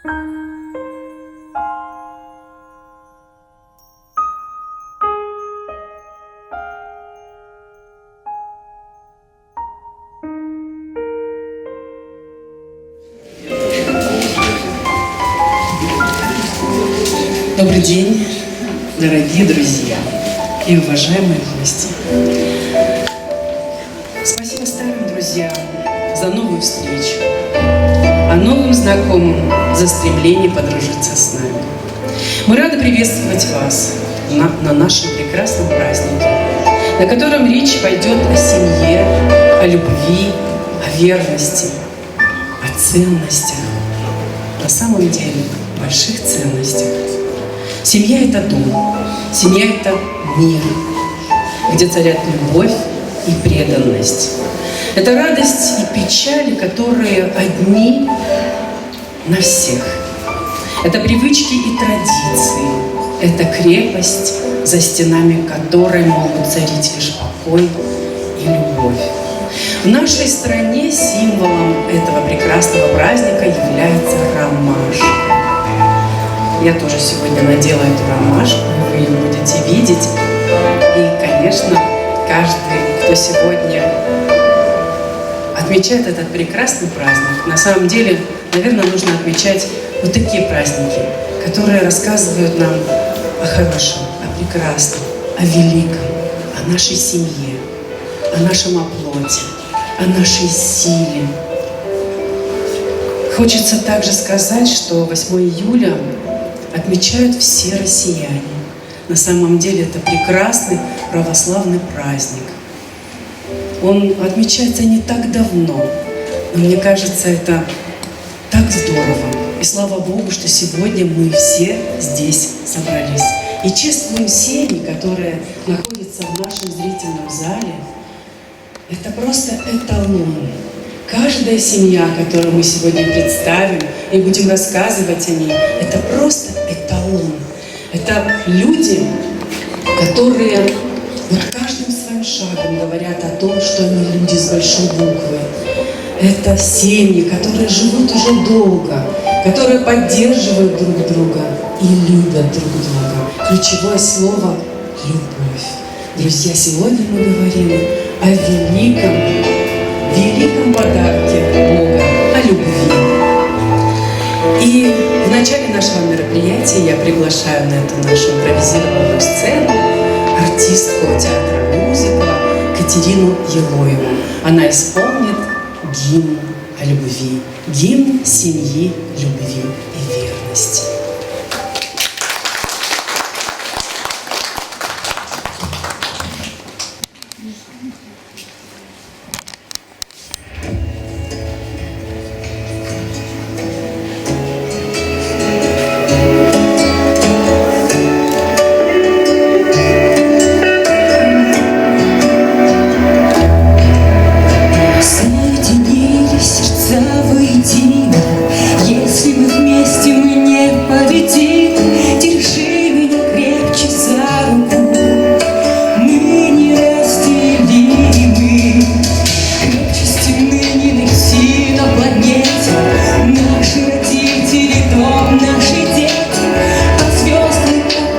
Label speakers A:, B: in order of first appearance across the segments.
A: Добрый день, дорогие друзья и уважаемые гости. Спасибо старым друзьям за новую встречу, а новым знакомым за стремление подружиться с нами. Мы рады приветствовать вас на нашем прекрасном празднике, на котором речь пойдет о семье, о любви, о верности, о ценностях, на самом деле больших ценностях. Семья – это дом, семья – это мир, где царят любовь и преданность. Это радость и печали, которые одни на всех. Это привычки и традиции, это крепость, за стенами которой могут царить лишь покой и любовь. В нашей стране символом этого прекрасного праздника является ромашка. Я тоже сегодня надела эту ромашку, вы ее будете видеть. И, конечно, каждый, кто сегодня отмечает этот прекрасный праздник, на самом деле, наверное, нужно отмечать вот такие праздники, которые рассказывают нам о хорошем, о прекрасном, о великом, о нашей семье, о нашем оплоте, о нашей силе. Хочется также сказать, что 8 июля отмечают все россияне. На самом деле это прекрасный православный праздник. Он отмечается не так давно, но мне кажется, это так здорово. И слава Богу, что сегодня мы все здесь собрались. И чествуем семьи, которые находятся в нашем зрительном зале. Это просто эталон. Каждая семья, которую мы сегодня представим и будем рассказывать о ней, это просто эталон. Это люди, которые вот каждым своим шагом говорят о том, что они люди с большой буквы. Это семьи, которые живут уже долго, которые поддерживают друг друга и любят друг друга. Ключевое слово – любовь. Друзья, сегодня мы говорим о великом подарке Бога, о любви. И в начале нашего мероприятия я приглашаю на эту нашу импровизированную сцену артистку театра мюзикла Катерину Елоеву. Она исполнит гимн о любви, гимн семьи, любви и верности.
B: Если мы вместе, мы непобедимы. Держи меня крепче за руку, мы неразделимы. Крепче стены не найти на планете. Наши родители, дом, наши дети, а звезды как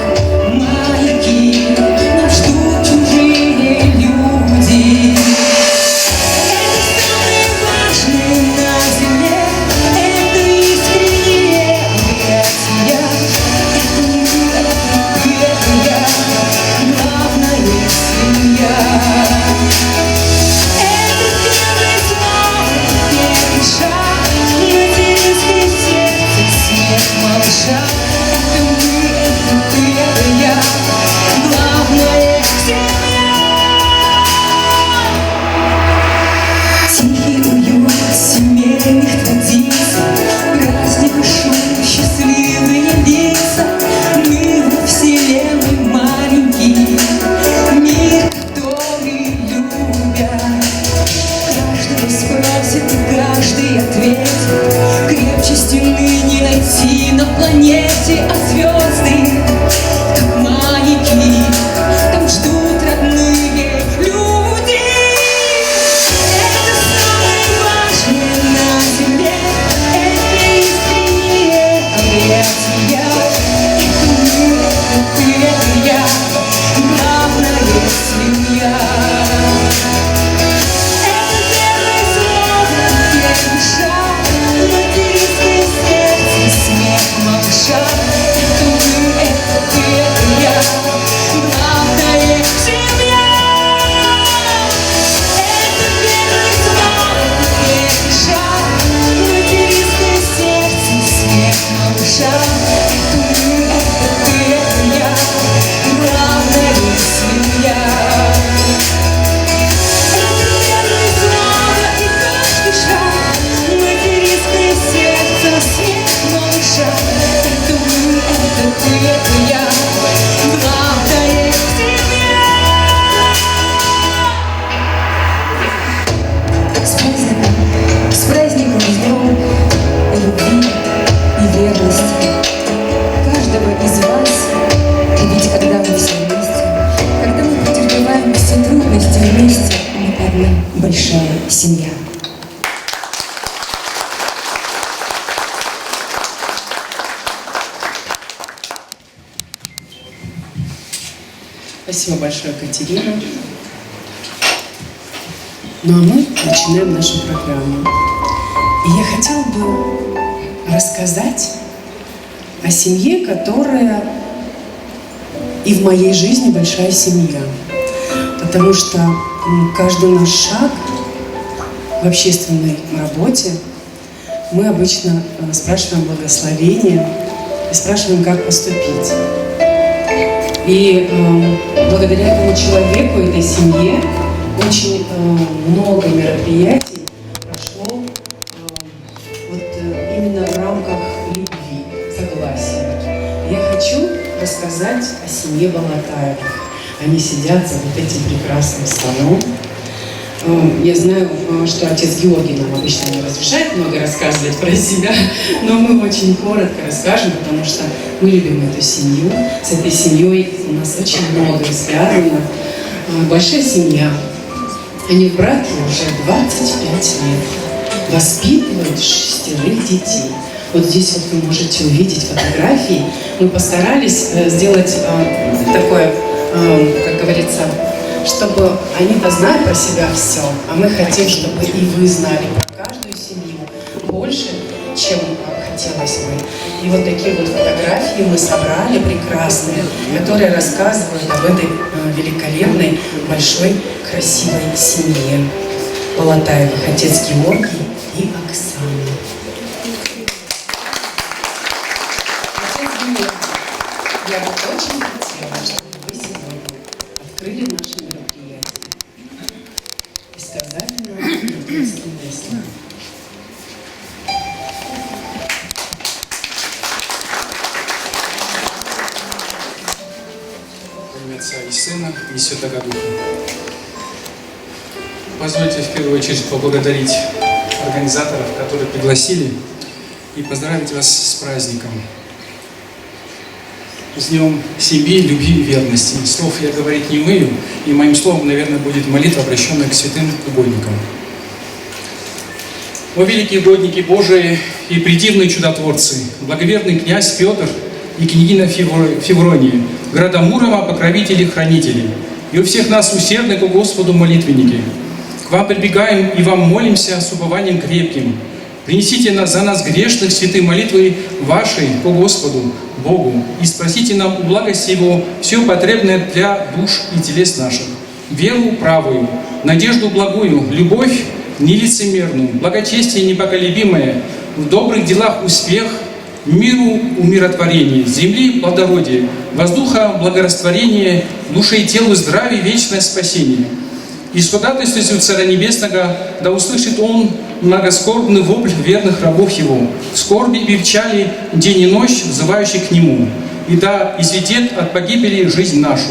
B: маяки, нас ждут чужие люди. Это самое важное на земле. Каждый ответит, крепче стены не найти на планете, а звезды, как маяки, там ждут родные люди. Это самое важное на земле, это искреннее семья.
A: Спасибо большое, Катерина. Ну а мы начинаем нашу программу. И я хотела бы рассказать о семье, которая и в моей жизни большая семья. Потому что каждый наш шаг в общественной работе мы обычно спрашиваем благословения и спрашиваем, как поступить. И благодаря этому человеку, этой семье, очень много мероприятий прошло именно в рамках любви, согласия. Я хочу рассказать о семье Болотаевых. Они сидят за вот этим прекрасным столом. Я знаю, что отец Георгий нам обычно не разрешает много рассказывать про себя, но мы очень коротко расскажем, потому что мы любим эту семью. С этой семьей у нас очень многое связано. Большая семья. Они в браке уже 25 лет. Воспитывают 6 детей. Вот здесь вот вы можете увидеть фотографии. Мы постарались сделать такое, как говорится, чтобы они-то знали про себя все, а мы хотим, чтобы и вы знали про каждую семью больше, чем хотелось бы. И вот такие вот фотографии мы собрали прекрасные, которые рассказывают об этой великолепной, большой, красивой семье Болотаевых, отец Георгий и Оксана. Отец Георгий, я бы очень хотела, чтобы вы сегодня открыли наше мероприятие и сказали нам единственное слово.
C: В имя Отца и Сына и Святого Духа. Позвольте в первую очередь поблагодарить организаторов, которые пригласили, и поздравить вас с праздником. С Днем семьи, любви и верности. Слов я говорить не умею, и моим словом, наверное, будет молитва, обращенная к святым угодникам. О великие угодники Божии и предивные чудотворцы, благоверный князь Петр и княгиня Феврония, города Мурома, покровители, хранители, и у всех нас усердны ко Господу молитвенники. К вам прибегаем и вам молимся с упованием крепким. Принесите за нас грешных святые молитвы вашей по Господу, Богу, и спросите нам у благости Его все потребное для душ и телес наших. Веру правую, надежду благую, любовь нелицемерную, благочестие непоколебимое, в добрых делах успех, миру умиротворение, земли плодородие, воздуха благорастворение, душе и телу здравие, вечное спасение. И с ходатайством Царя Небесного да услышит Он многоскорбный вопль верных рабов Его, в скорби и печали день и ночь, взывающих к Нему, и да изведет от погибели жизнь нашу.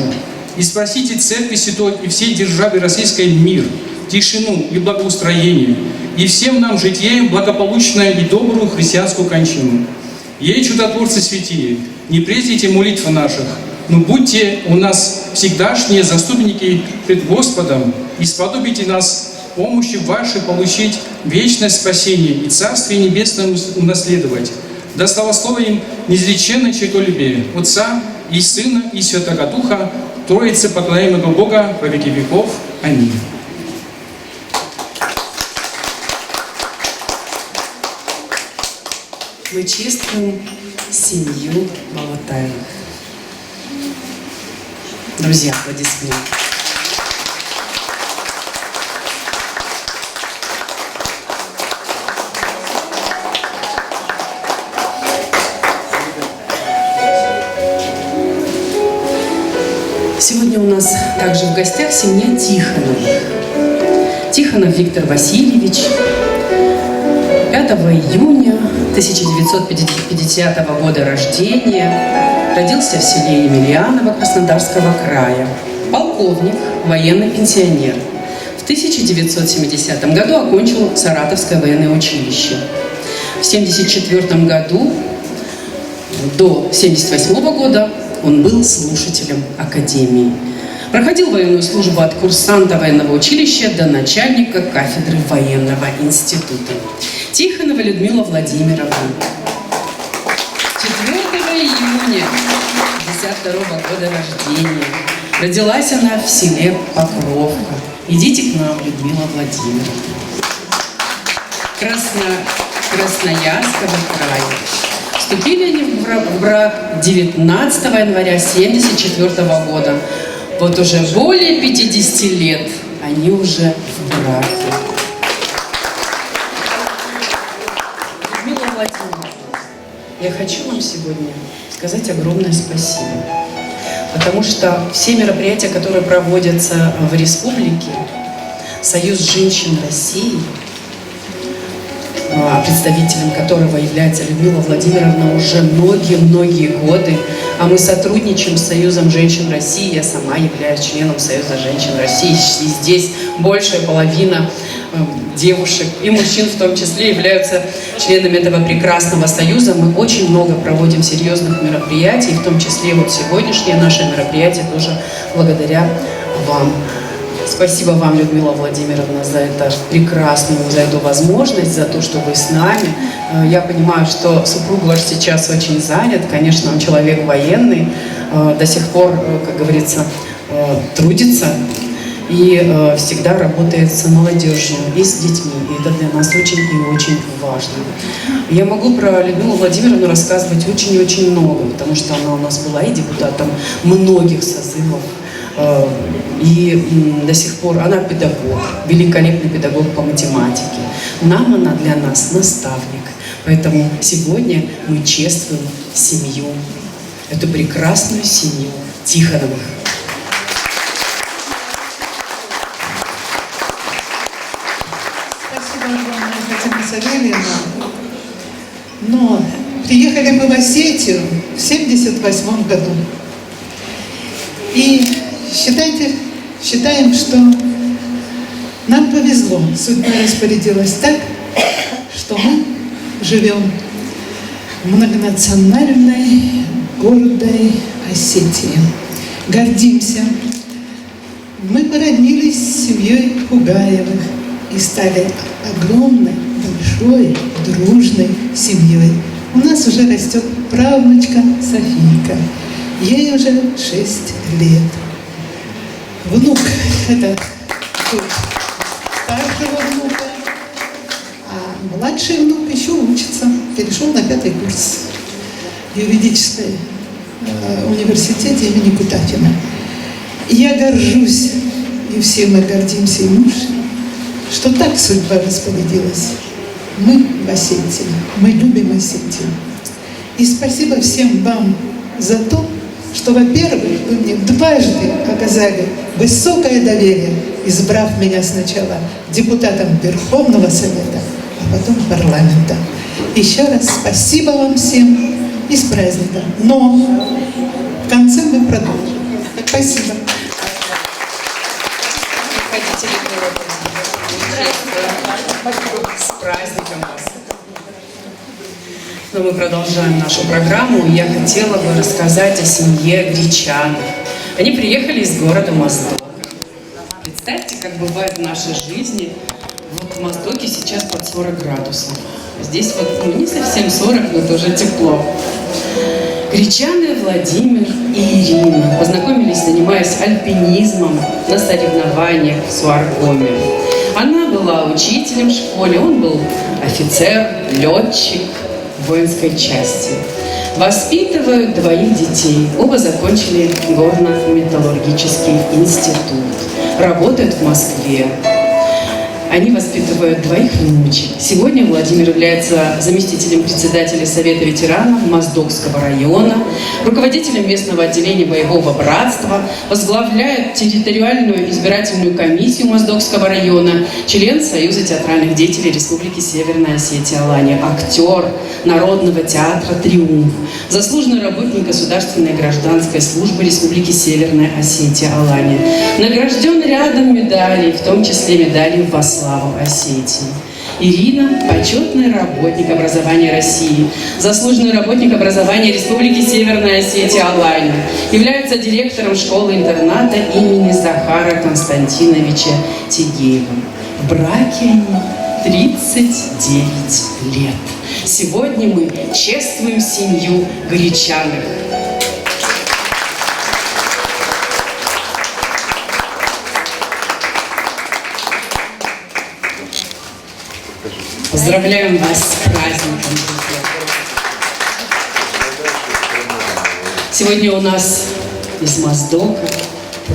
C: И спросите Церкви Святой и всей державе российской мир, тишину и благоустроение, и всем нам житие благополучное и добрую христианскую кончину. Ей, чудотворцы святые, не презрите молитв наших, но будьте у нас всегдашние заступники пред Господом и сподобите нас помощи вашей получить вечное спасение и Царствие Небесное унаследовать. Да славословием неизреченной честолюбие Отца и Сына и Святого Духа, Троицы поклоняемого Бога во веки веков. Аминь.
A: Мы чествуем семью Болотаевых. Друзья, аплодисменты. Сегодня у нас также в гостях семья Тихоновых. Тихонов Виктор Васильевич. 5 июня 1950 года рождения, родился в селе Емельяново Краснодарского края, полковник, военный пенсионер. В 1970 году окончил Саратовское военное училище. В 1974 году до 1978 года он был слушателем академии. Проходил военную службу от курсанта военного училища до начальника кафедры военного института. Тихонова Людмила Владимировна. 4 июня 1952 года рождения. Родилась она в селе Покровка. Идите к нам, Людмила Владимировна. Красноярского края. Вступили они в брак 19 января 1974 года. Вот уже более 50 лет они уже в браке. Людмила Владимировна, я хочу вам сегодня сказать огромное спасибо. Потому что все мероприятия, которые проводятся в республике, Союз женщин России, представителем которого является Людмила Владимировна уже многие-многие годы, а мы сотрудничаем с Союзом женщин России, я сама являюсь членом Союза женщин России, и здесь большая половина девушек и мужчин в том числе являются членами этого прекрасного союза. Мы очень много проводим серьезных мероприятий, в том числе вот сегодняшнее наше мероприятие тоже благодаря вам. Спасибо вам, Людмила Владимировна, за за эту возможность, за то, что вы с нами. Я понимаю, что супруг ваш сейчас очень занят. Конечно, он человек военный, до сих пор, как говорится, трудится и всегда работает с молодежью и с детьми. И это для нас очень и очень важно. Я могу про Людмилу Владимировну рассказывать очень-очень много, потому что она у нас была и депутатом многих созывов. И до сих пор она педагог, великолепный педагог по математике. Нам она для нас наставник. Поэтому сегодня мы чествуем семью, эту прекрасную семью Тихоновых.
D: Спасибо огромное, Татьяна Савельевна. Но приехали мы в Осетию в 1978 году. И считаем, что нам повезло. Судьба распорядилась так, что мы живем в многонациональной, гордой Осетии. Гордимся. Мы породнились с семьей Хугаевых и стали огромной, большой, дружной семьей. У нас уже растет правнучка Софийка. Ей уже 6 лет. Внук – это старшего внука, а младший внук еще учится, перешел на 5-й курс в юридическом университете имени Кутафина. Я горжусь, и все мы гордимся, и муж, что так судьба распорядилась. Мы в Осетии, мы любим Осетию. И спасибо всем вам за то, что, во-первых, вы мне дважды оказали высокое доверие, избрав меня сначала депутатом Верховного Совета, а потом парламента. Еще раз спасибо вам всем и с праздником. Но в конце мы продолжим. Спасибо.
A: С праздником вас! Но мы продолжаем нашу программу. Я хотела бы рассказать о семье Гречанов. Они приехали из города Моздок. Представьте, как бывает в нашей жизни. Вот в Моздоке сейчас под 40 градусов. Здесь вот не совсем 40, но тоже тепло. Гречаны Владимир и Ирина познакомились, занимаясь альпинизмом на соревнованиях в Суаркоме. Она была учителем в школе, он был офицер, летчик в воинской части. Воспитывают 2 детей. Оба закончили горно-металлургический институт. Работают в Москве. Они воспитывают 2 внучек. Сегодня Владимир является заместителем председателя Совета ветеранов Моздокского района, руководителем местного отделения боевого братства, возглавляет территориальную избирательную комиссию Моздокского района, член Союза театральных деятелей Республики Северная Осетия-Алания, актер Народного театра «Триумф», заслуженный работник Государственной гражданской службы Республики Северная Осетия-Алания, награжден рядом медалей, в том числе медалью во славу Осетии. Ирина – почетный работник образования России, заслуженный работник образования Республики Северная Осетия Алания, является директором школы-интерната имени Захара Константиновича Тигеева. В браке они 39 лет. Сегодня мы чествуем семью Гречаных. Поздравляем вас с праздником, друзья! Сегодня у нас из Моздока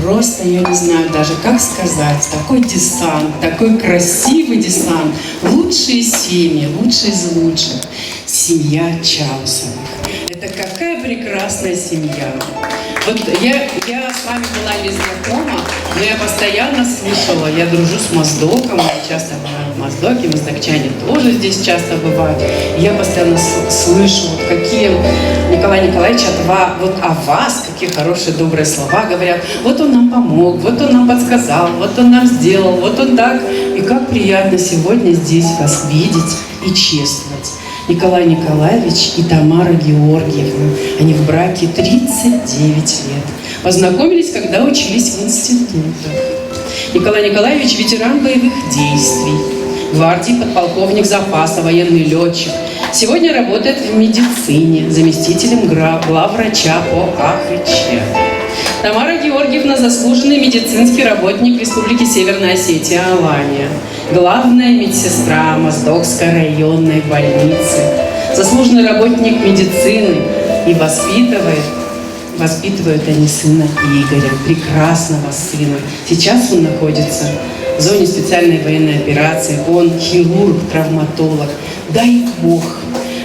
A: просто, я не знаю даже, как сказать, такой десант, такой красивый десант. Лучшие семьи, лучшие из лучших. Семья Чаусовых. Это какая прекрасная семья. Вот я с вами была не знакома, но я постоянно слышала, я дружу с Моздоком, я часто бываю в Моздоке, моздокчане тоже здесь часто бывают. И я постоянно слышу, вот какие Николай Николаевич вот о вас, какие хорошие, добрые слова говорят. Вот он нам помог, вот он нам подсказал, вот он нам сделал, вот он так. И как приятно сегодня здесь вас видеть и чествовать. Николай Николаевич и Тамара Георгиевна. Они в браке 39 лет. Познакомились, когда учились в институтах. Николай Николаевич – ветеран боевых действий, гвардии подполковник запаса, военный летчик. Сегодня работает в медицине, заместителем главврача по АХЧ. Тамара Георгиевна – заслуженный медицинский работник Республики Северная Осетия Алания, главная медсестра Моздокской районной больницы, заслуженный работник медицины, и воспитывают они сына Игоря, прекрасного сына. Сейчас он находится в зоне специальной военной операции, он хирург, травматолог. Дай Бог,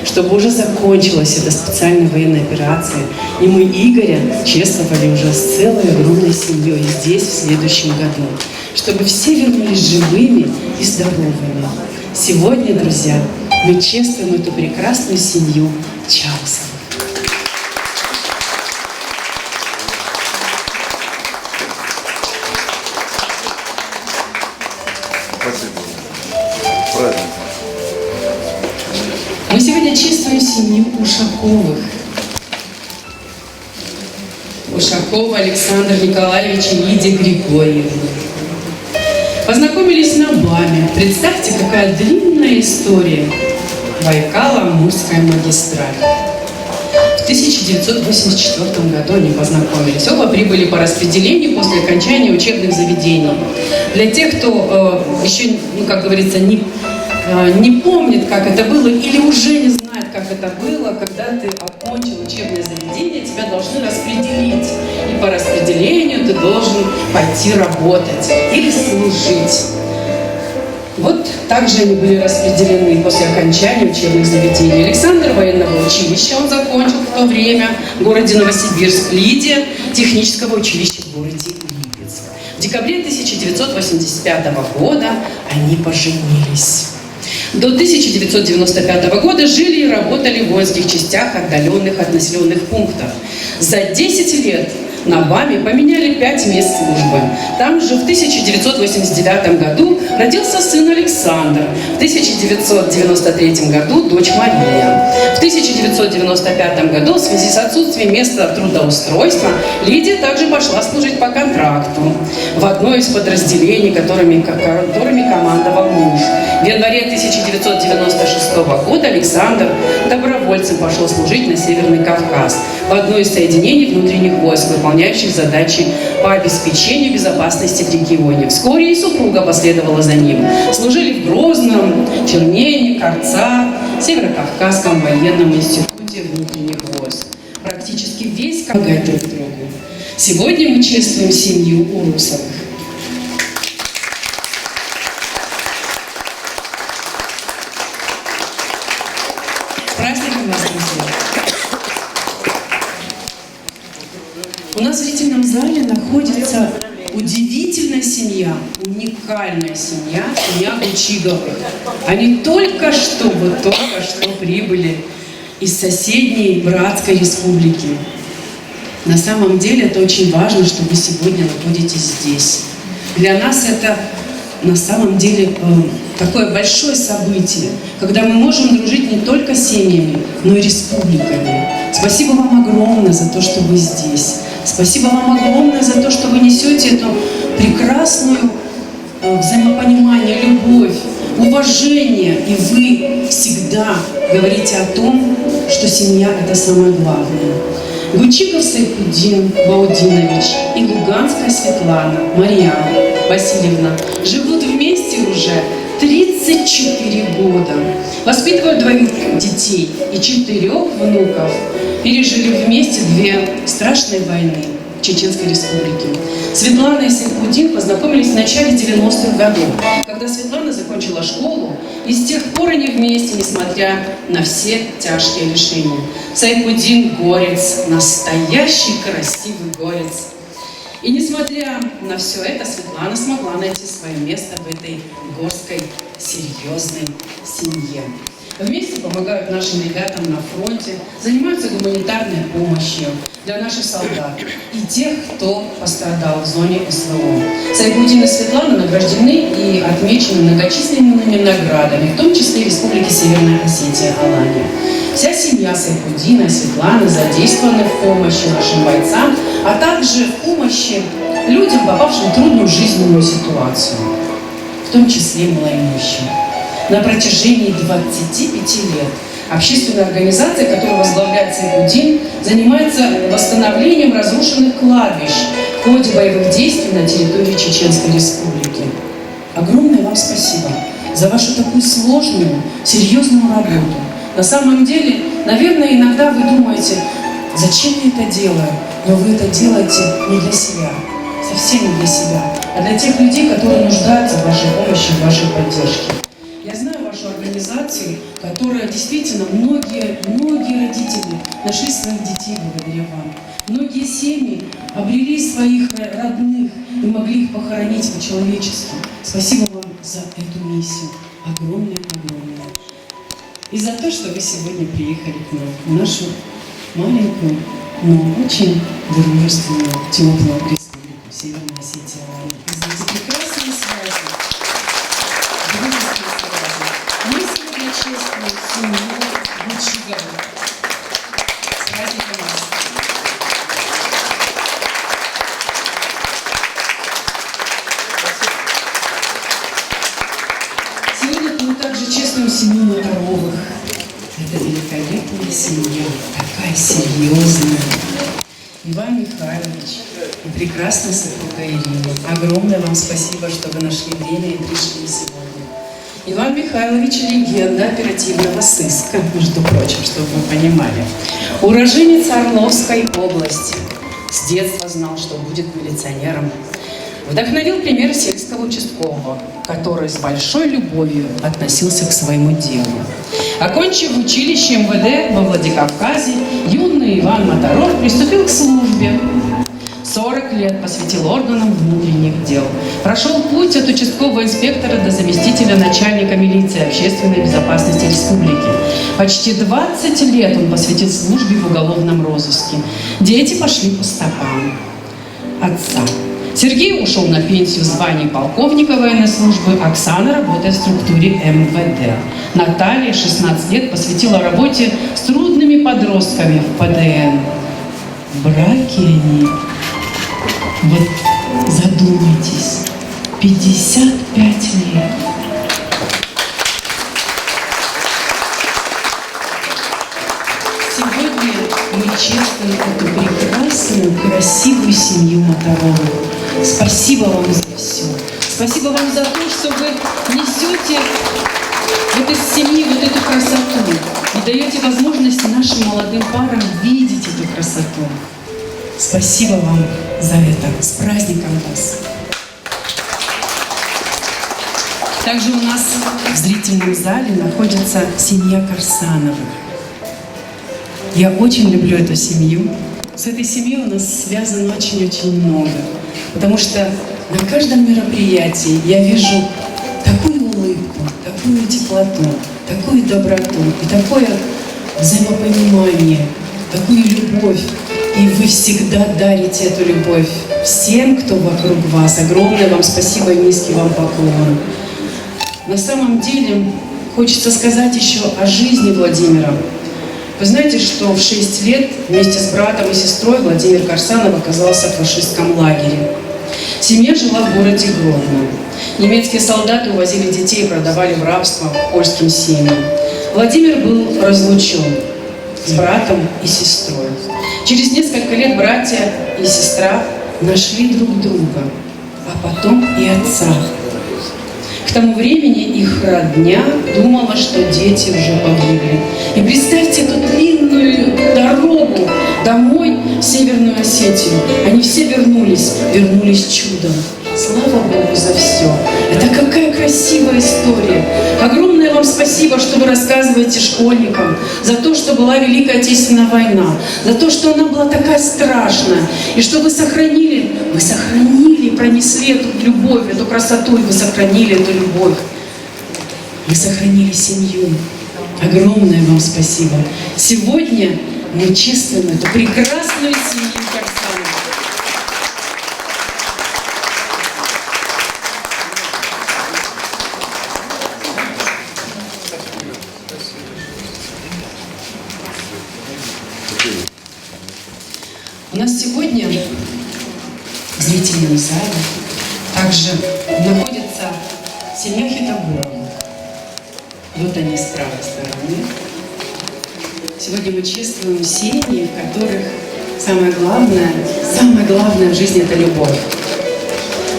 A: чтобы уже закончилась эта специальная военная операция, и мы Игоря чествовали уже с целой огромной семьей здесь в следующем году, чтобы все вернулись живыми и здоровыми. Сегодня, друзья, мы чествуем эту прекрасную семью Чаусовых. Мы сегодня чествуем семью Ушаковых. Ушакова Александр Николаевич и Лидия Григорьевна. Познакомились на БАМе. Представьте, какая длинная история. Байкало-Амурская магистраль. В 1984 году они познакомились. Оба прибыли по распределению после окончания учебных заведений. Для тех, кто еще, как говорится, не помнит, как это было, или уже не знает, как это было, когда ты окончил учебное заведение, тебя должны распределить. И по распределению ты должен пойти работать или служить. Вот так же они были распределены после окончания учебных заведений. Александр военного училища он закончил в то время в городе Новосибирск, Лидия технического училища в городе Липецк. В декабре 1985 года они поженились. До 1995 года жили и работали в воинских частях, отдаленных от населенных пунктов. За 10 лет на БАМе поменяли 5 мест службы. Там же в 1989 году родился сын Александр, в 1993 году дочь Мария. В 1995 году в связи с отсутствием места трудоустройства Лидия также пошла служить по контракту в одно из подразделений, которыми командовал муж. В январе 1996 года Александр добровольцем пошел служить на Северный Кавказ в одно из соединений внутренних войск, выполняющих задачи по обеспечению безопасности в регионе. Вскоре и супруга последовала за ним. Служили в Грозном, Чернене, Карца, Северокавказском военном институте внутренних войск. Практически весь помогает друг другу. Сегодня мы чествуем семью Урусовых. Праздником вас, друзья! У нас в зрительном зале находится удивительная семья, уникальная семья Гучиговых. Они только что прибыли из соседней братской республики. На самом деле это очень важно, что вы сегодня находитесь здесь. Для нас это на самом деле такое большое событие, когда мы можем дружить не только семьями, но и республиками. Спасибо вам огромное за то, что вы здесь. Спасибо вам огромное за то, что вы несете эту прекрасную взаимопонимание, любовь, уважение. И вы всегда говорите о том, что семья – это самое главное. Гучиков Сайфуддин Баудинович и Луганская Светлана Марьяна Васильевна живут вместе уже 34 года. Воспитывают 2 детей и 4 внуков. Пережили вместе 2 страшные войны в Чеченской Республике. Светлана и Сайфуддин познакомились в начале 90-х годов, когда Светлана закончила школу, и с тех пор они вместе, несмотря на все тяжкие лишения. Сайфуддин горец, настоящий красивый горец. И несмотря на все это, Светлана смогла найти свое место в этой горской серьезной семье. Вместе помогают нашим ребятам на фронте, занимаются гуманитарной помощью для наших солдат и тех, кто пострадал в зоне СВО. Сайфуддин и Светлана награждены и отмечены многочисленными наградами, в том числе в Республике Северная Осетия, Алания. Вся семья Сайфуддина и Светланы задействованы в помощи нашим бойцам, а также в помощи людям, попавшим в трудную жизненную ситуацию, в том числе малоимущим. На протяжении 25 лет общественная организация, которую возглавляет Сайфуддин, занимается восстановлением разрушенных кладбищ в ходе боевых действий на территории Чеченской Республики. Огромное вам спасибо за вашу такую сложную, серьезную работу. На самом деле, наверное, иногда вы думаете, зачем я это делаю? Но вы это делаете не для себя, совсем не для себя, а для тех людей, которые нуждаются в вашей помощи, в вашей поддержке. Я знаю вашу организацию, которая действительно многие родители нашли своих детей благодаря вам. Многие семьи обрели своих родных и могли их похоронить по-человечески. Спасибо вам за эту миссию. Огромное. И за то, что вы сегодня приехали к нам, в нашу маленькую, но очень дружественную, теплую республику Северная Осетия. И за эти прекрасные связи, дружеские связи, мы сегодня чествуем семью Гучиковых. С праздником вас! Сегодня мы также чествуем семью Моторовых. Это великолепная семья, такая серьезная. Иван Михайлович и прекрасная супруга Ирина. Огромное вам спасибо, что вы нашли время и пришли сегодня. Иван Михайлович – легенда оперативного сыска, между прочим, чтобы вы понимали. Уроженец Орловской области. С детства знал, что будет милиционером. Вдохновил пример сельского участкового, который с большой любовью относился к своему делу. Окончив училище МВД во Владикавказе, юный Иван Моторов приступил к службе. 40 лет посвятил органам внутренних дел. Прошел путь от участкового инспектора до заместителя начальника милиции общественной безопасности республики. Почти 20 лет он посвятил службе в уголовном розыске. Дети пошли по стопам отца. Сергей ушел на пенсию в звании полковника военной службы, Оксана работает в структуре МВД. Наталья 16 лет посвятила работе с трудными подростками в ПДН. Браки они, вот задумайтесь, 55 лет. Сегодня мы чествуем эту прекрасную, красивую семью Моторовых. Спасибо вам за все. Спасибо вам за то, что вы несете вот из семьи вот эту красоту и даете возможность нашим молодым парам видеть эту красоту. Спасибо вам за это. С праздником вас! Также у нас в зрительном зале находится семья Карсановых. Я очень люблю эту семью. С этой семьей у нас связано очень-очень много. Потому что на каждом мероприятии я вижу такую улыбку, такую теплоту, такую доброту и такое взаимопонимание, такую любовь. И вы всегда дарите эту любовь всем, кто вокруг вас. Огромное вам спасибо и низкий вам поклон. На самом деле, хочется сказать еще о жизни Владимира. Вы знаете, что в 6 лет вместе с братом и сестрой Владимир Корсанов оказался в фашистском лагере. Семья жила в городе Гродно. Немецкие солдаты увозили детей и продавали в рабство польским семьям. Владимир был разлучен с братом и сестрой. Через несколько лет братья и сестра нашли друг друга, а потом и отца. К тому времени их родня думала, что дети уже погибли. И представьте эту длинную дорогу домой в Северную Осетию. Они все вернулись чудом. Слава Богу за все. Это какая красивая история. Огромное вам спасибо, что вы рассказываете школьникам, за то, что была Великая Отечественная война, за то, что она была такая страшная, и что вы сохранили, и пронесли эту любовь, эту красоту, и вы сохранили эту любовь. Вы сохранили семью. Огромное вам спасибо. Сегодня мы чествуем эту прекрасную семью Корсановых. У нас сегодня в зрительном зале также находится семья Хитагурова. Вот они с правой стороны. Сегодня мы чествуем семьи, в которых самое главное в жизни – это любовь.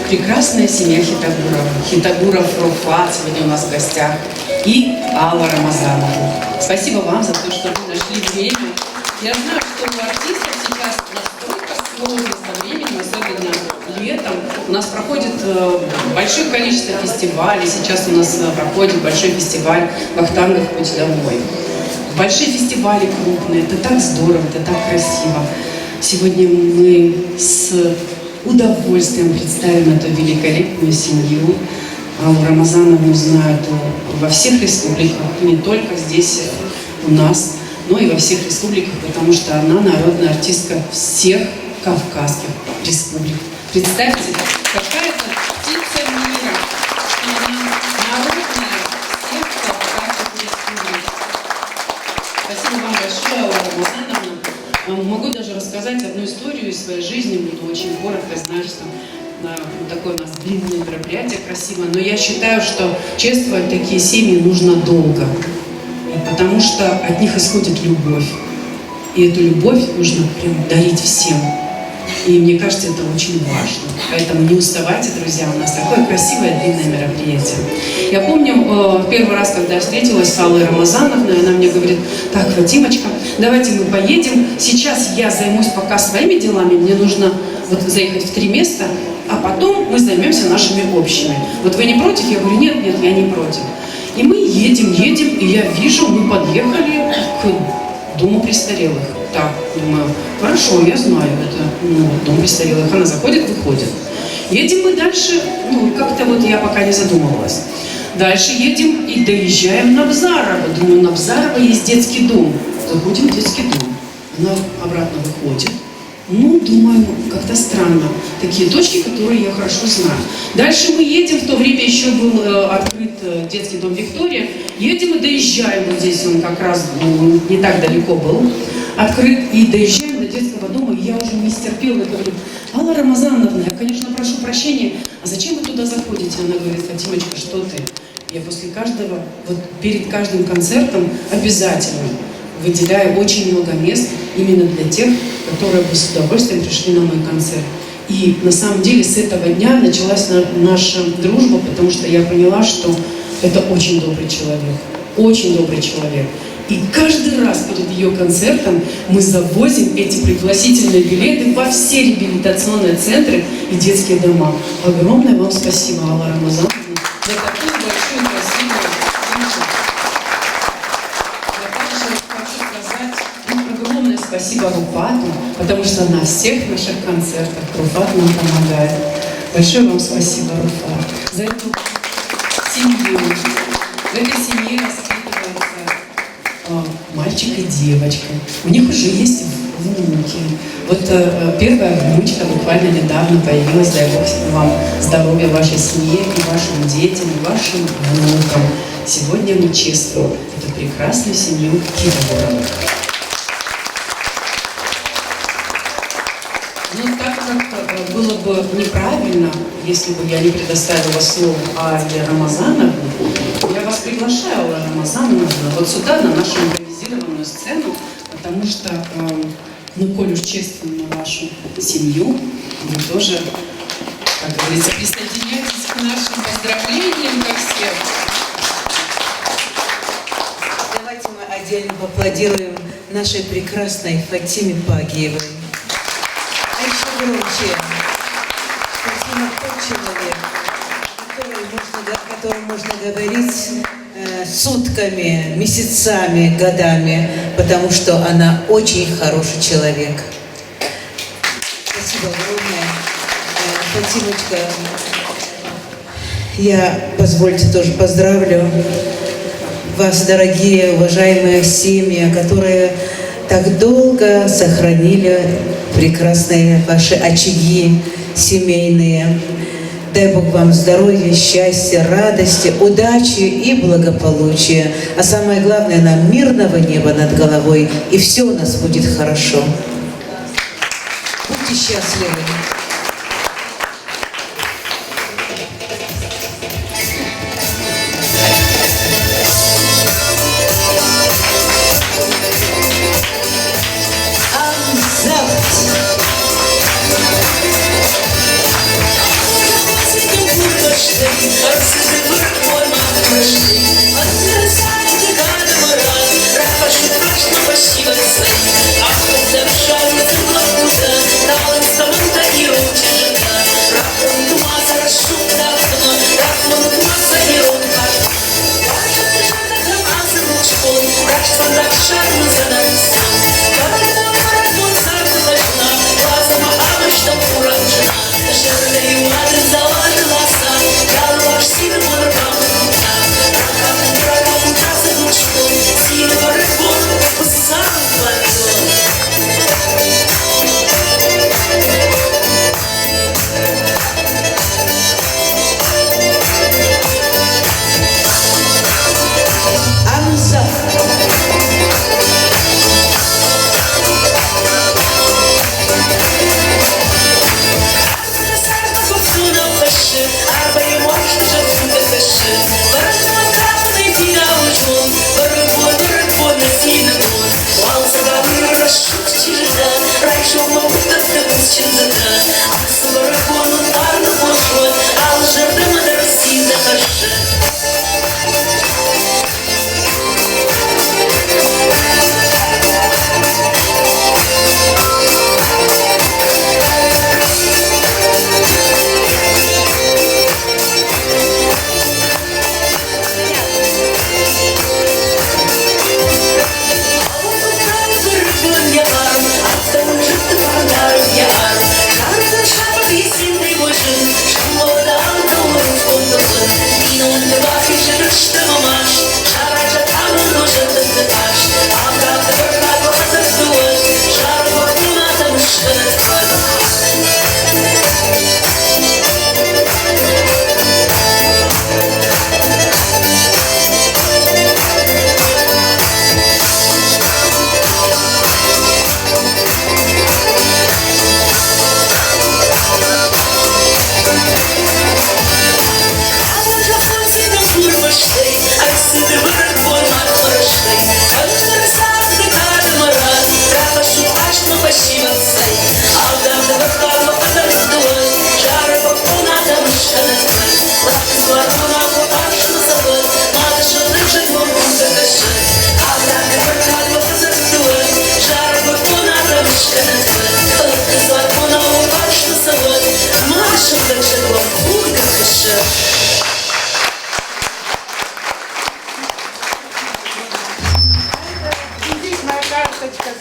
A: Прекрасная семья Хитагурова. Хитагуров Руфат сегодня у нас в гостях. И Алла Рамазанова. Спасибо вам за то, что вы нашли время. Я знаю, что у артистов сейчас настолько сложно со временем, особенно летом. У нас проходит большое количество фестивалей. Сейчас у нас проходит большой фестиваль «Вахтангов. Путь домой». Большие фестивали крупные. Это так здорово, это так красиво. Сегодня мы с удовольствием представим эту великолепную семью. Аллу Рамазанову знают во всех республиках, не только здесь у нас, но и во всех республиках, потому что она народная артистка всех кавказских республик. Представьте, какая-то птица мира, что она народная всех кавказских республик. Спасибо вам большое, Алла Рамазановна. Могу даже рассказать одну историю из своей жизни, буду очень коротко, знаю, что такое у нас длинное мероприятие, красивое, но я считаю, что чествовать такие семьи нужно долго, потому что от них исходит любовь, и эту любовь нужно прям дарить всем, и мне кажется, это очень важно, поэтому не уставайте, друзья, у нас такое красивое длинное мероприятие. Я помню первый раз, когда я встретилась с Аллой Рамазановной, она мне говорит: так, Вадимочка, давайте мы поедем, сейчас я займусь пока своими делами, мне нужно вот заехать в 3 места, а потом мы займемся нашими общими. Вот вы не против? Я говорю: нет, я не против. И мы едем, и я вижу, мы подъехали к дому престарелых. Так, думаю, хорошо, я знаю, это дом престарелых. Она заходит, выходит. Едем мы дальше, как-то вот я пока не задумывалась. Дальше едем и доезжаем на Навзарово. Думаю, на Навзарово есть детский дом. Заходим в детский дом. Она обратно выходит. Думаю, как-то странно. Такие точки, которые я хорошо знаю. Дальше мы едем, в то время еще был открыт детский дом Виктория. Едем и доезжаем, вот здесь он как раз не так далеко был открыт. И доезжаем до детского дома, и я уже не стерпела и говорю: Алла Рамазановна, я, конечно, прошу прощения, а зачем вы туда заходите? Она говорит: Фатимочка, что ты? Я после каждого, вот перед каждым концертом обязательно выделяю очень много мест именно для тех, которые бы с удовольствием пришли на мой концерт. И на самом деле с этого дня началась наша дружба, потому что я поняла, что это очень добрый человек, очень добрый человек. И каждый раз перед ее концертом мы завозим эти пригласительные билеты во все реабилитационные центры и детские дома. Огромное вам спасибо, Алла Рамазановна, за такую большую красивую встречу. Я также хочу сказать огромное спасибо Руфату, потому что на всех наших концертах Руфат нам помогает. Большое вам спасибо, Руфат, за эту семью. В этой семье воспитывается мальчик и девочка. У них уже есть внуки. Вот первая внучка буквально недавно появилась. Дай Бог вам здоровья вашей семье и вашим детям, и вашим внукам. Сегодня мы чествуем эту прекрасную семью Кирилловых. Ну, так как было бы неправильно, если бы я не предоставила слово Алле Рамазановне, я вас приглашаю, Алла Рамазановна, вот сюда, на нашу импровизированную сцену, потому что, ну, коль уж чествуем на вашу семью, вы тоже, как говорится, присоединяйтесь к нашим поздравлениям ко всем.
E: Давайте мы отдельно поаплодируем нашей прекрасной Фатиме Пагиевой. А еще громче. Фатима тот человек, о котором можно говорить сутками, месяцами, годами, потому что она очень хороший человек. Спасибо огромное. Фатимочка, я, позвольте, тоже поздравлю вас, дорогие, уважаемые семьи, которые так долго сохранили прекрасные ваши очаги семейные. Дай Бог вам здоровья, счастья, радости, удачи и благополучия. А самое главное, нам мирного неба над головой, и все у нас будет хорошо. Будьте счастливы.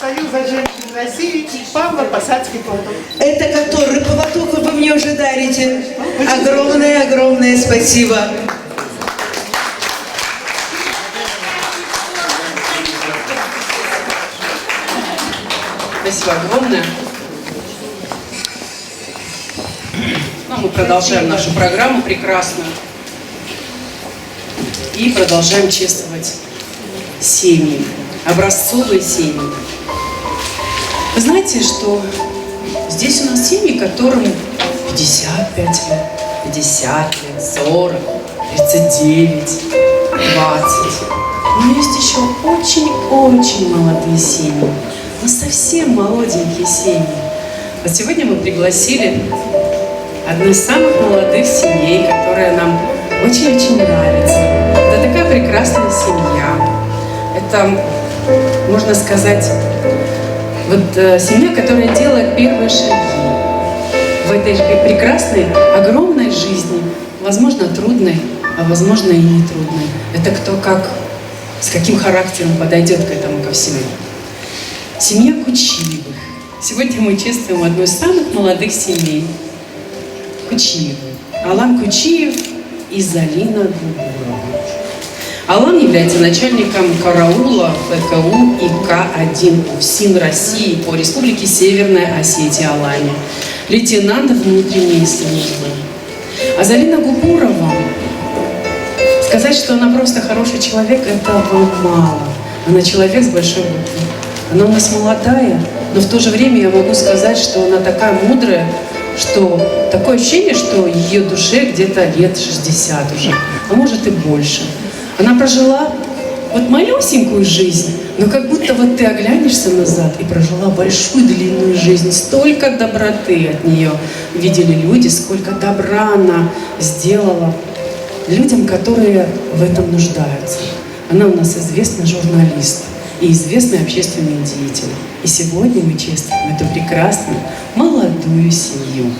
D: Союза женщин России Павла Посадский-Платок.
E: Это который поводок вы мне уже дарите. Огромное спасибо.
A: Спасибо огромное. Ну, мы продолжаем нашу программу прекрасную. И продолжаем чествовать семьи, образцовые семьи. Вы знаете, что здесь у нас семьи, которым 55 лет, 50 лет, 40, 39, 20. Но есть еще очень-очень молодые семьи, но совсем молоденькие семьи. Вот сегодня мы пригласили одну из самых молодых семей, которая нам очень-очень нравится. Это такая прекрасная семья. Это, можно сказать, вот семья, которая делает первые шаги в этой прекрасной, огромной жизни, возможно, трудной, а возможно и не трудной. Это кто как, с каким характером подойдет к этому ко всему. Семья Кучиевых. Сегодня мы чествуем одну из самых молодых семей. Кучиевы. Алан Кучиев и Залина Губурова. Алан является начальником караула ФКУ ИК-1 УФСИН России по Республике Северная Осетия Алания, лейтенант внутренней службы. А Залина Губурова, сказать, что она просто хороший человек, этого мало. Она человек с большой буквы. Она у нас молодая, но в то же время я могу сказать, что она такая мудрая, что такое ощущение, что ее душе где-то лет 60 уже, а может и больше. Она прожила вот малюсенькую жизнь, но как будто вот ты оглянешься назад и прожила большую длинную жизнь. Столько доброты от нее видели люди, сколько добра она сделала людям, которые в этом нуждаются. Она у нас известный журналист и известный общественный деятель. И сегодня мы чествуем эту прекрасную молодую семью.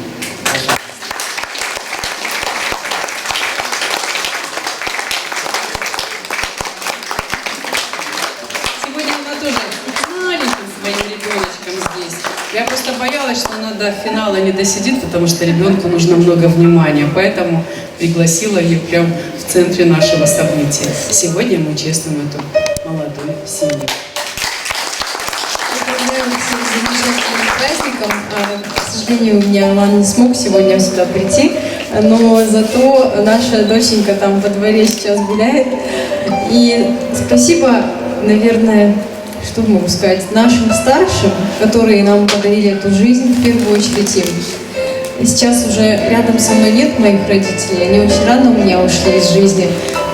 A: Я просто боялась, что она до финала не досидит, потому что ребенку нужно много внимания. Поэтому пригласила ее прямо в центре нашего события. Сегодня мы чествуем эту молодую семью.
B: Поздравляю всех с замечательным праздником. К сожалению, у меня Алан не смог сегодня сюда прийти, но зато наша доченька там во дворе сейчас гуляет. И спасибо, наверное, что могу сказать, нашим старшим, которые нам подарили эту жизнь, в первую очередь им. Сейчас уже рядом со мной нет моих родителей, они очень рано у меня ушли из жизни.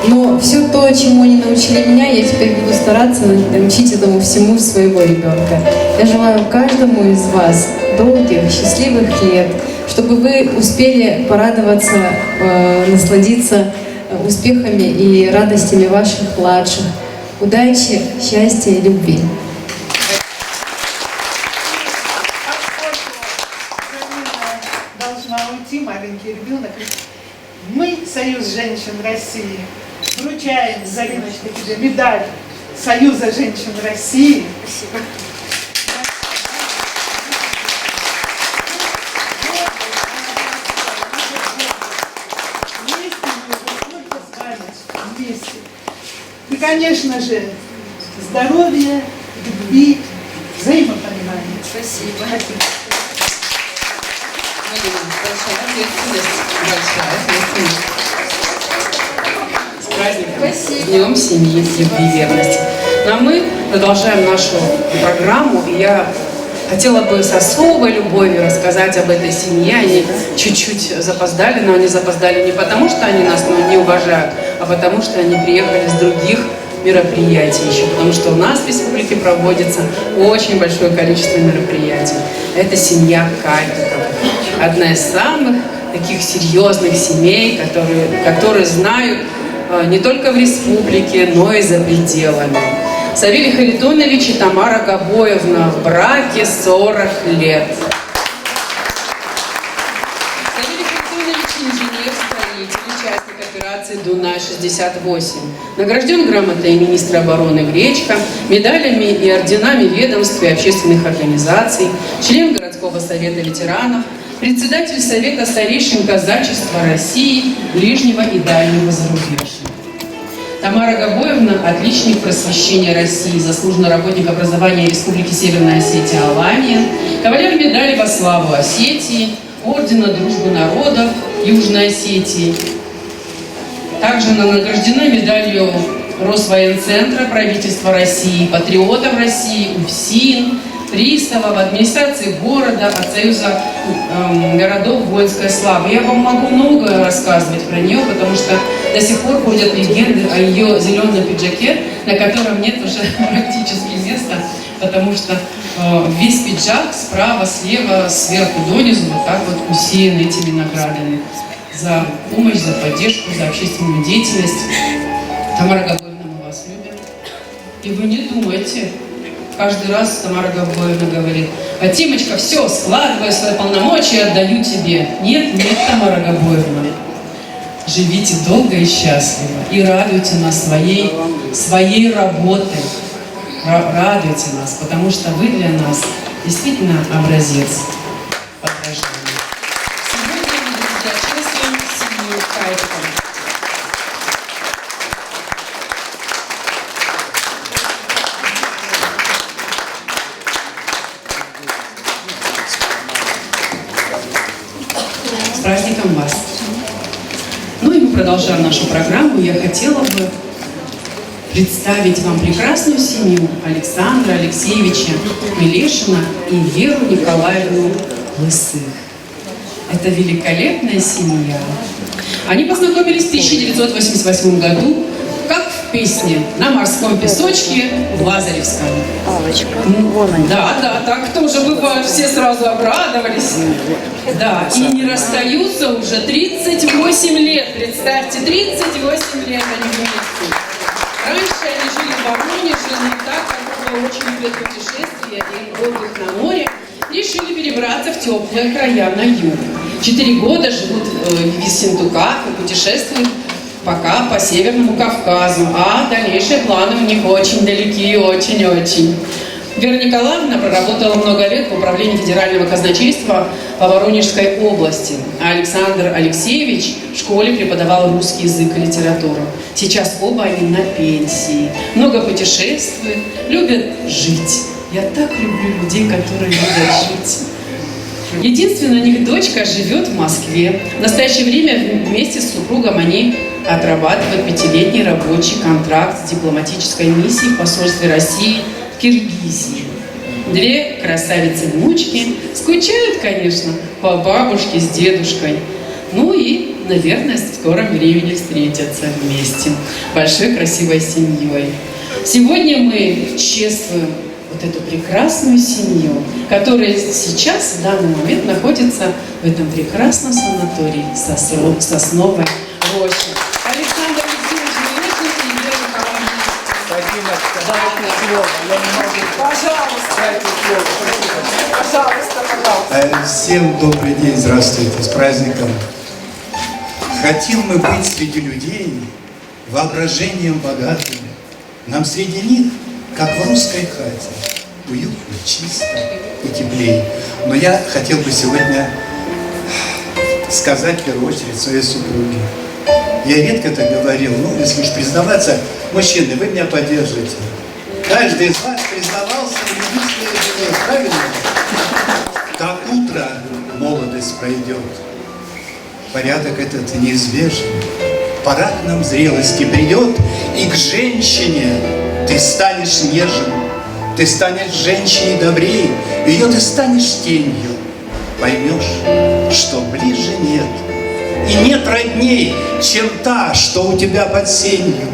B: Но все то, чему они научили меня, я теперь буду стараться научить этому всему своего ребенка. Я желаю каждому из вас долгих, счастливых лет, чтобы вы успели порадоваться, насладиться успехами и радостями ваших младших. Удачи, счастья и любви.
D: Должна уйти маленький ребенок. Мы, Союз женщин России, вручаем, Зариночка, тебе медаль Союза женщин России. Спасибо. Вместе. И, конечно же, здоровья, любви, взаимопонимания.
B: Спасибо.
A: С праздником,
B: Спасибо.
A: с Днем семьи, любви и верности. Ну а мы продолжаем нашу программу. И я хотела бы с особой любовью рассказать об этой семье. Они чуть-чуть запоздали, но они запоздали не потому, что они нас не уважают, а потому что они приехали с других мероприятий еще, потому что у нас в республике проводится очень большое количество мероприятий. Это семья Кальниковых. Одна из самых таких серьезных семей, которые знают не только в республике, но и за пределами. Савелий Харитонович и Тамара Габоевна в браке 40 лет. Савелий Харитонович – инженер-строитель, участник операции Дунай-68. Награжден грамотой министра обороны Гречка, медалями и орденами ведомств и общественных организаций, член городского совета ветеранов, председатель Совета старейшин казачества России, ближнего и дальнего зарубежья. Тамара Габоевна – отличник просвещения России, заслуженный работник образования Республики Северная Осетия Алания, кавалер медали во славу Осетии, ордена Дружбы народов Южной Осетии. Также она награждена медалью Росвоенцентра правительства России, патриотов России, УФСИН, приставов, администрации города, от Союза городов воинской славы. Я вам могу много рассказывать про нее, потому что до сих пор ходят легенды о ее зеленом пиджаке, на котором нет уже практически места, потому что весь пиджак справа, слева, сверху донизу вот так вот усеян этими наградами за помощь, за поддержку, за общественную деятельность. Тамара Габоевна, мы вас любим. И вы не думайте, каждый раз Тамара Габоевна говорит: а Тимочка, все, складываю свои полномочия, отдаю тебе. Нет, нет, Тамара Габоевна. Живите долго и счастливо и радуйте нас своей работой. Радуйте нас, потому что вы для нас действительно образец подражания. Сегодня мы чествуем семью Кайфова. С праздником вас! Ну и мы продолжаем нашу программу. Я хотела бы представить вам прекрасную семью Александра Алексеевича Мелешина и Веру Николаевну Лысых. Это великолепная семья. Они познакомились в 1988 году, как в песне «На морском песочке» в Лазаревском. Да, так тоже бывает, все сразу обрадовались. Да, и не расстаются уже 38 лет, представьте, 38 лет они вместе. Раньше они жили в Воронеже, но так как оба очень любят путешествия и отдых на море, решили перебраться в теплые края на юг. 4 года живут в Ессентуках и путешествуют пока по Северному Кавказу, а дальнейшие планы у них очень далеки, очень-очень. Вера Николаевна проработала много лет в управлении федерального казначейства по Воронежской области, а Александр Алексеевич в школе преподавал русский язык и литературу. Сейчас оба они на пенсии, много путешествуют, любят жить. Я так люблю людей, которые любят жить. Единственная у них дочка живет в Москве. В настоящее время вместе с супругом они отрабатывают 5-летний рабочий контракт с дипломатической миссией в посольстве России в Киргизии. 2 красавицы-внучки скучают, конечно, по бабушке с дедушкой. Ну и, наверное, в скором времени встретятся вместе большой красивой семьей. Сегодня мы чествуем вот эту прекрасную семью, которая сейчас, в данный момент, находится в этом прекрасном санатории Сосновой Рощи. Александр Алексеевич Мелешин и Вера Николаевна.
F: Пожалуйста. Всем добрый день, здравствуйте, с праздником. Хотим мы быть среди людей воображением богатым. Нам среди них, как в русской хате, уютно, чисто и теплее. Но я хотел бы сегодня сказать в первую очередь своей супруге. Я редко это говорил, но если уж признаваться, мужчины, вы меня поддержите. Каждый из вас признавался в любви своей жене, правильно? Как утро молодость пройдет, порядок этот неизбежен. Пора к нам зрелости придет, и к женщине ты станешь нежен, ты станешь женщине добрей, ее ты станешь тенью. Поймешь, что ближе нет, и нет родней, чем та, что у тебя под сенью,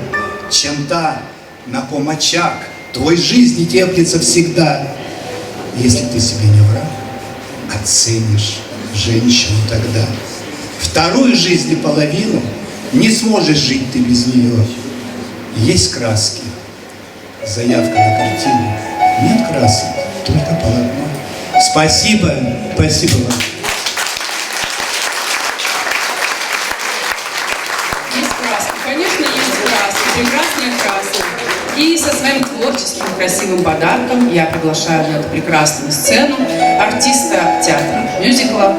F: чем та, на ком очаг твой жизни теплится всегда. Если ты себе не враг, оценишь женщину тогда. Вторую жизни половину не сможешь жить ты без нее. Есть краски, заявка на картину. Нет красок, только полотно. Спасибо, спасибо вам.
A: Есть краски, конечно, есть краски, прекрасные краски. И со своим творческим красивым подарком я приглашаю на эту прекрасную сцену артиста театра мюзикла,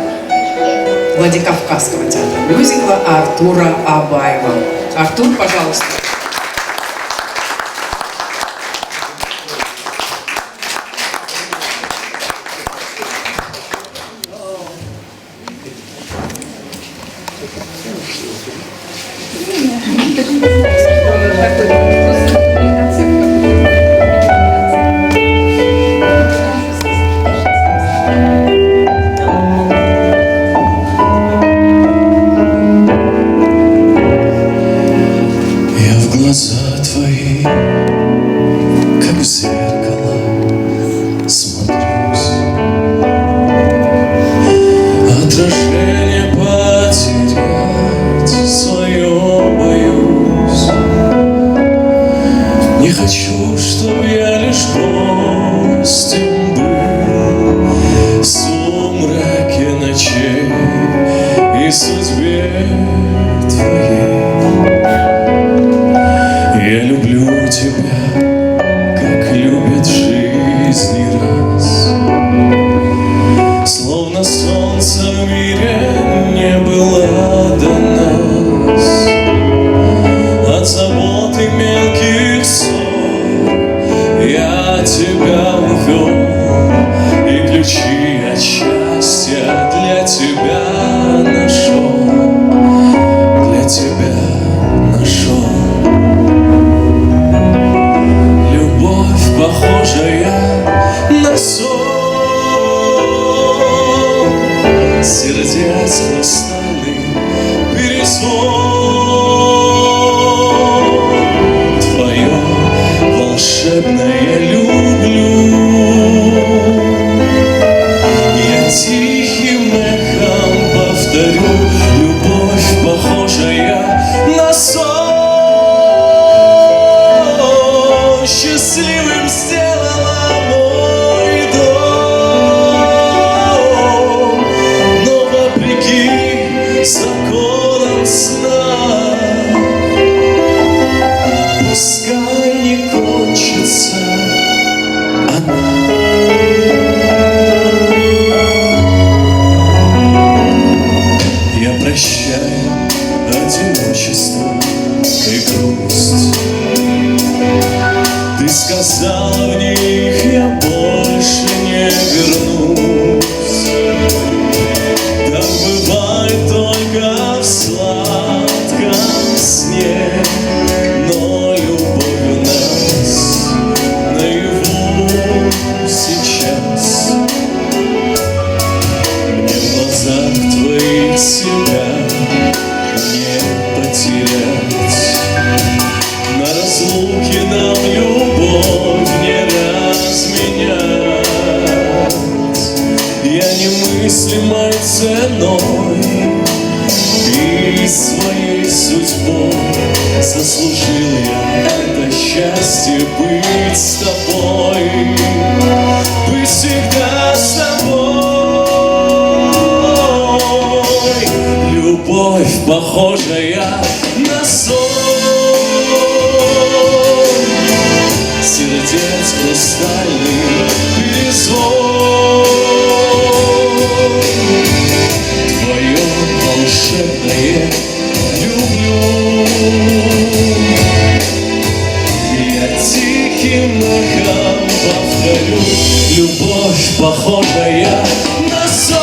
A: Владикавказского театра мюзикла Артура Абаева. Артур, пожалуйста.
G: Выражение потерять свое боюсь. Не хочу, чтоб я лишь гостем был в сумраке ночей и судьбе твоей. Я люблю тебя, как любят в жизни раз. Словно солнце в мире не было до нас. От заботы мелких ссор я тебя увел, и ключи от счастья для тебя нашел, для тебя нашел. Любовь, похожая на сон, сердец хрустальный перезвон. Твое волшебное люблю я тихим эхом повторю. Любовь, похожая на сон, счастливым сделала мой дом. Но вопреки законам сна, пускай не кончится она. Я прощаю одиночество и грусть. Ты сказала в них, я больше не вернусь. Так бывает только в сладком сне, но любовь у нас наяву сейчас. Мне в глазах твоих себя не потерять. На разлуке нам любовь не разменять. Я немыслимой ценой и своей судьбой заслужил я это счастье быть с тобой, быть всегда с тобой. Любовь, похожая на сон, сердец хрустальный перезвон. Твое волшебное люблю я тихим эхом повторю. Любовь, похожая на сон,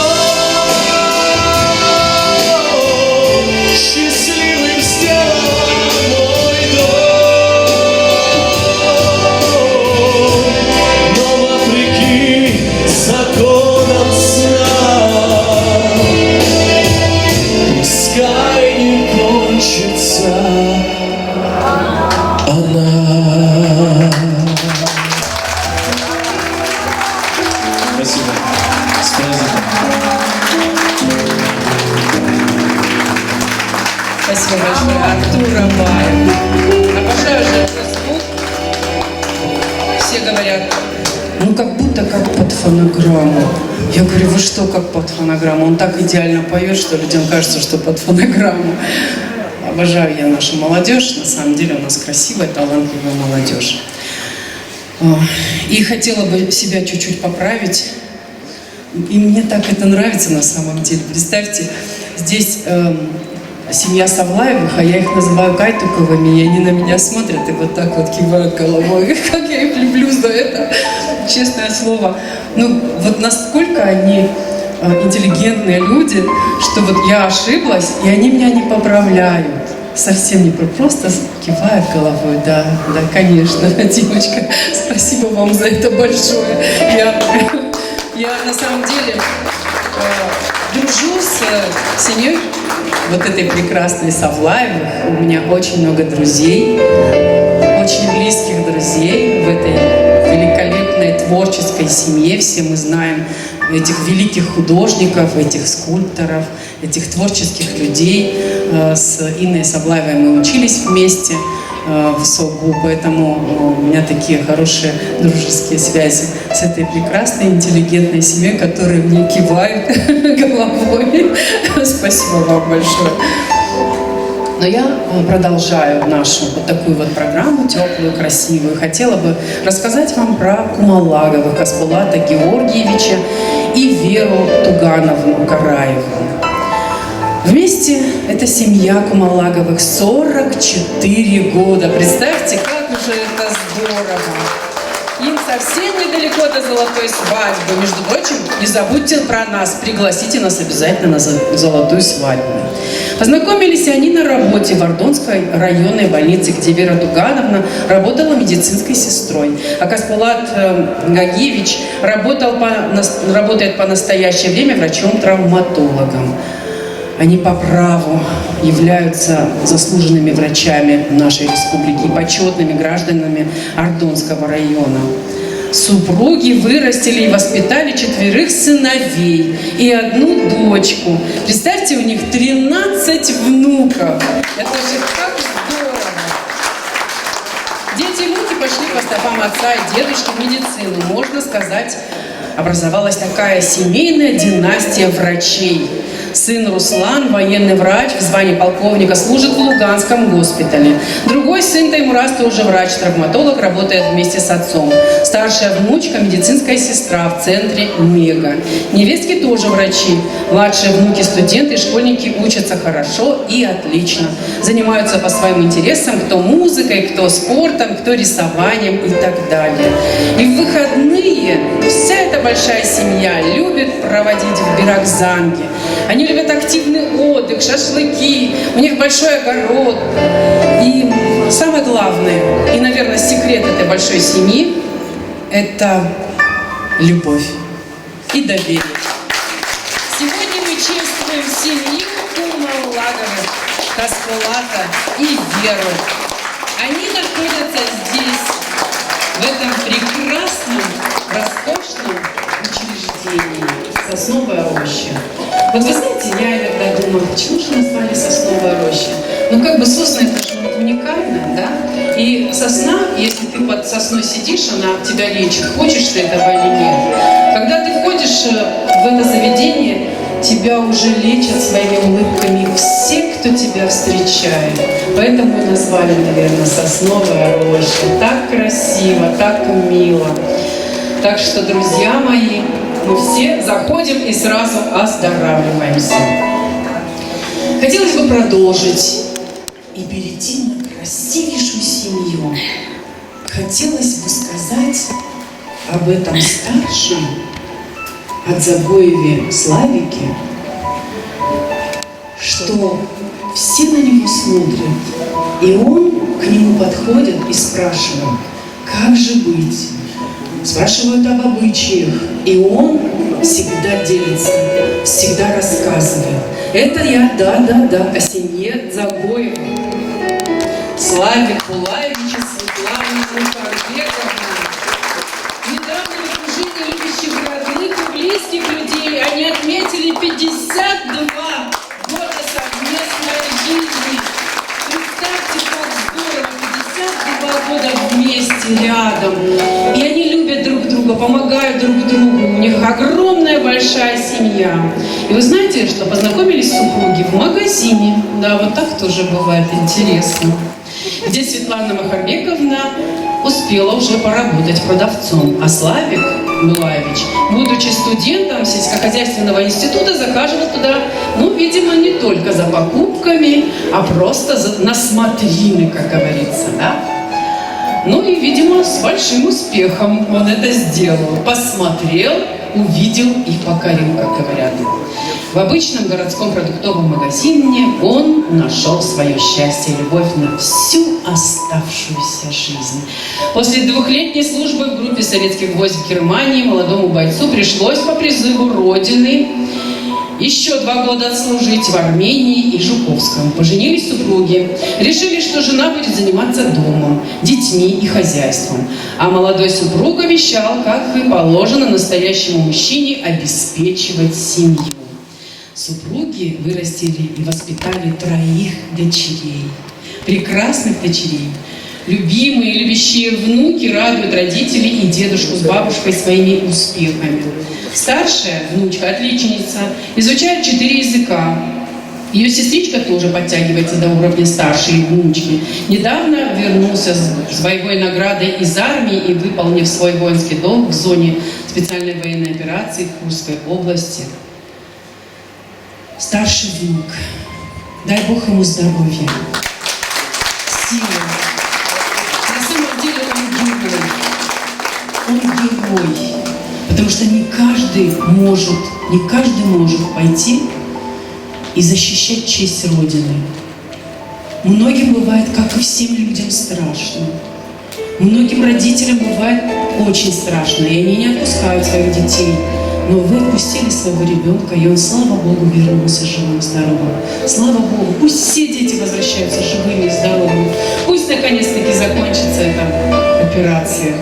G: счастливым сделала мой дом. Но вопреки законам сна, пускай не кончится она. Спасибо. С праздником.
A: Спасибо большое. Артур Абаев. Обожаю же этот звук. Все говорят, ну как будто как под фонограмму. Я говорю, вы что, как под фонограмму? Он так идеально поет, что людям кажется, что под фонограмму. Обожаю я нашу молодежь. На самом деле у нас красивая, талантливая молодежь. И хотела бы себя чуть-чуть поправить. И мне так это нравится на самом деле. Представьте, здесь семья Савлаевых, а я их называю Кайтуковыми, и они на меня смотрят и вот так вот кивают головой. Как я их люблю за это, честное слово. Ну, вот насколько они интеллигентные люди, что вот я ошиблась, и они меня не поправляют. Совсем не просто кивают головой, да, конечно, Димочка, спасибо вам за это большое. Я на самом деле дружу с семьей вот этой прекрасной Савлаевых. У меня очень много друзей, очень близких друзей в этой великолепной творческой семье. Все мы знаем этих великих художников, этих скульпторов, этих творческих людей. С Инной Саблаевой мы учились вместе в СОГУ, поэтому у меня такие хорошие дружеские связи с этой прекрасной, интеллигентной семьей, которые мне кивают головой. Спасибо вам большое. Но я продолжаю нашу вот такую вот программу теплую, красивую. Хотела бы рассказать вам про Кумалаговых Касбулата Георгиевича и Веру Тугановну Караеву. Вместе эта семья Кумалаговых 44 года. Представьте, как уже это здорово. Им совсем недалеко до золотой свадьбы. Между прочим, не забудьте про нас, пригласите нас обязательно на золотую свадьбу. Познакомились они на работе в Ордонской районной больнице, где Вера Тугановна работала медицинской сестрой. А Касбулат Гагиевич работает по настоящее время врачом-травматологом. Они по праву являются заслуженными врачами нашей республики и почетными гражданами Ордонского района. Супруги вырастили и воспитали 4 сыновей и 1 дочку. Представьте, у них 13 внуков. Это же как здорово! Дети и внуки пошли по стопам отца и дедушки в медицину. Можно сказать, образовалась такая семейная династия врачей. Сын Руслан, военный врач, в звании полковника, служит в Луганском госпитале. Другой сын Таймураз, тоже врач-травматолог, работает вместе с отцом. Старшая внучка, медицинская сестра в центре Мега. Невестки тоже врачи. Младшие внуки, студенты и школьники учатся хорошо и отлично. Занимаются по своим интересам, кто музыкой, кто спортом, кто рисованием и так далее. И в выходные вся эта большая семья любит проводить в Бирокзанге. Они любят активный отдых, шашлыки, у них большой огород. И самое главное, и, наверное, секрет этой большой семьи – это любовь и доверие. Сегодня мы чествуем семью Кумалаговых, Касбулата и Веру. Они находятся здесь, в этом прекрасном, роскошном учреждении «Сосновая роща». Вот вы знаете, я иногда думаю, почему же назвали «Сосновая роща»? Ну, как бы сосна – это же уникально, да? И сосна, если ты под сосной сидишь, она тебя лечит, хочешь ты этого или нет. Когда ты входишь в это заведение, тебя уже лечат своими улыбками все, кто тебя встречает. Поэтому и назвали, наверное, «Сосновая роща». Так красиво, так мило. Так что, друзья мои, мы все заходим и сразу оздоравливаемся. Хотелось бы продолжить и перейти на красивейшую семью. Хотелось бы сказать об этом старшем Адзабоеве Славике, что все на него смотрят, и он к нему подходит и спрашивает, как же быть? Спрашивают об обычаях, и он всегда делится, всегда рассказывает. Это я, да, о семье Забоевых. Славе Пулаевича, Светлане Мухарбековне. Недавно в окружении любящих родных и близких людей они отметили 52 года совместной жизни. Представьте, как здорово, 52 года вместе, рядом. И они любят друг друга, помогают друг другу. У них огромная большая семья. И вы знаете, что познакомились супруги в магазине. Да, вот так тоже бывает интересно. Где Светлана Махарбековна успела уже поработать продавцом. А Славик Булаевич, будучи студентом сельскохозяйственного института, захаживал туда, видимо, не только за покупками, а просто на смотрины, как говорится, да? И, видимо, с большим успехом он это сделал. Посмотрел, увидел и покорил, как говорят. В обычном городском продуктовом магазине он нашел свое счастье и любовь на всю оставшуюся жизнь. После 2-летней службы в группе советских войск в Германии молодому бойцу пришлось по призыву Родины еще 2 года отслужить в Армении и Жуковском. Поженились супруги. Решили, что жена будет заниматься домом, детьми и хозяйством. А молодой супруг обещал, как и положено настоящему мужчине, обеспечивать семью. Супруги вырастили и воспитали 3 дочерей. Прекрасных дочерей. Любимые, любящие внуки радуют родителей и дедушку с бабушкой своими успехами. Старшая внучка, отличница, изучает 4 языка. Ее сестричка тоже подтягивается до уровня старшей внучки. Недавно вернулся с боевой наградой из армии и, выполнив свой воинский долг в зоне специальной военной операции в Курской области. Старший внук. Дай Бог ему здоровья, силы. На самом деле он герой. Потому что не каждый может пойти и защищать честь Родины. Многим бывает, как и всем людям, страшно. Многим родителям бывает очень страшно, и они не отпускают своих детей. Но вы отпустили своего ребенка, и он, слава Богу, вернулся живым, здоровым. Слава Богу, пусть все дети возвращаются живыми и здоровыми. Пусть наконец-таки закончится эта операция.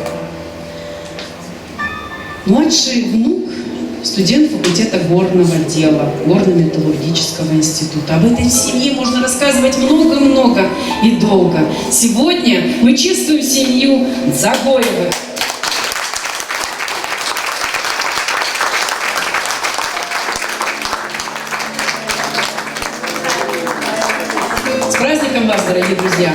A: Младший внук – студент факультета горного дела, горно-металлургического института. Об этой семье можно рассказывать много-много и долго. Сегодня мы чествуем семью Дзагоевых. С праздником вас, дорогие друзья!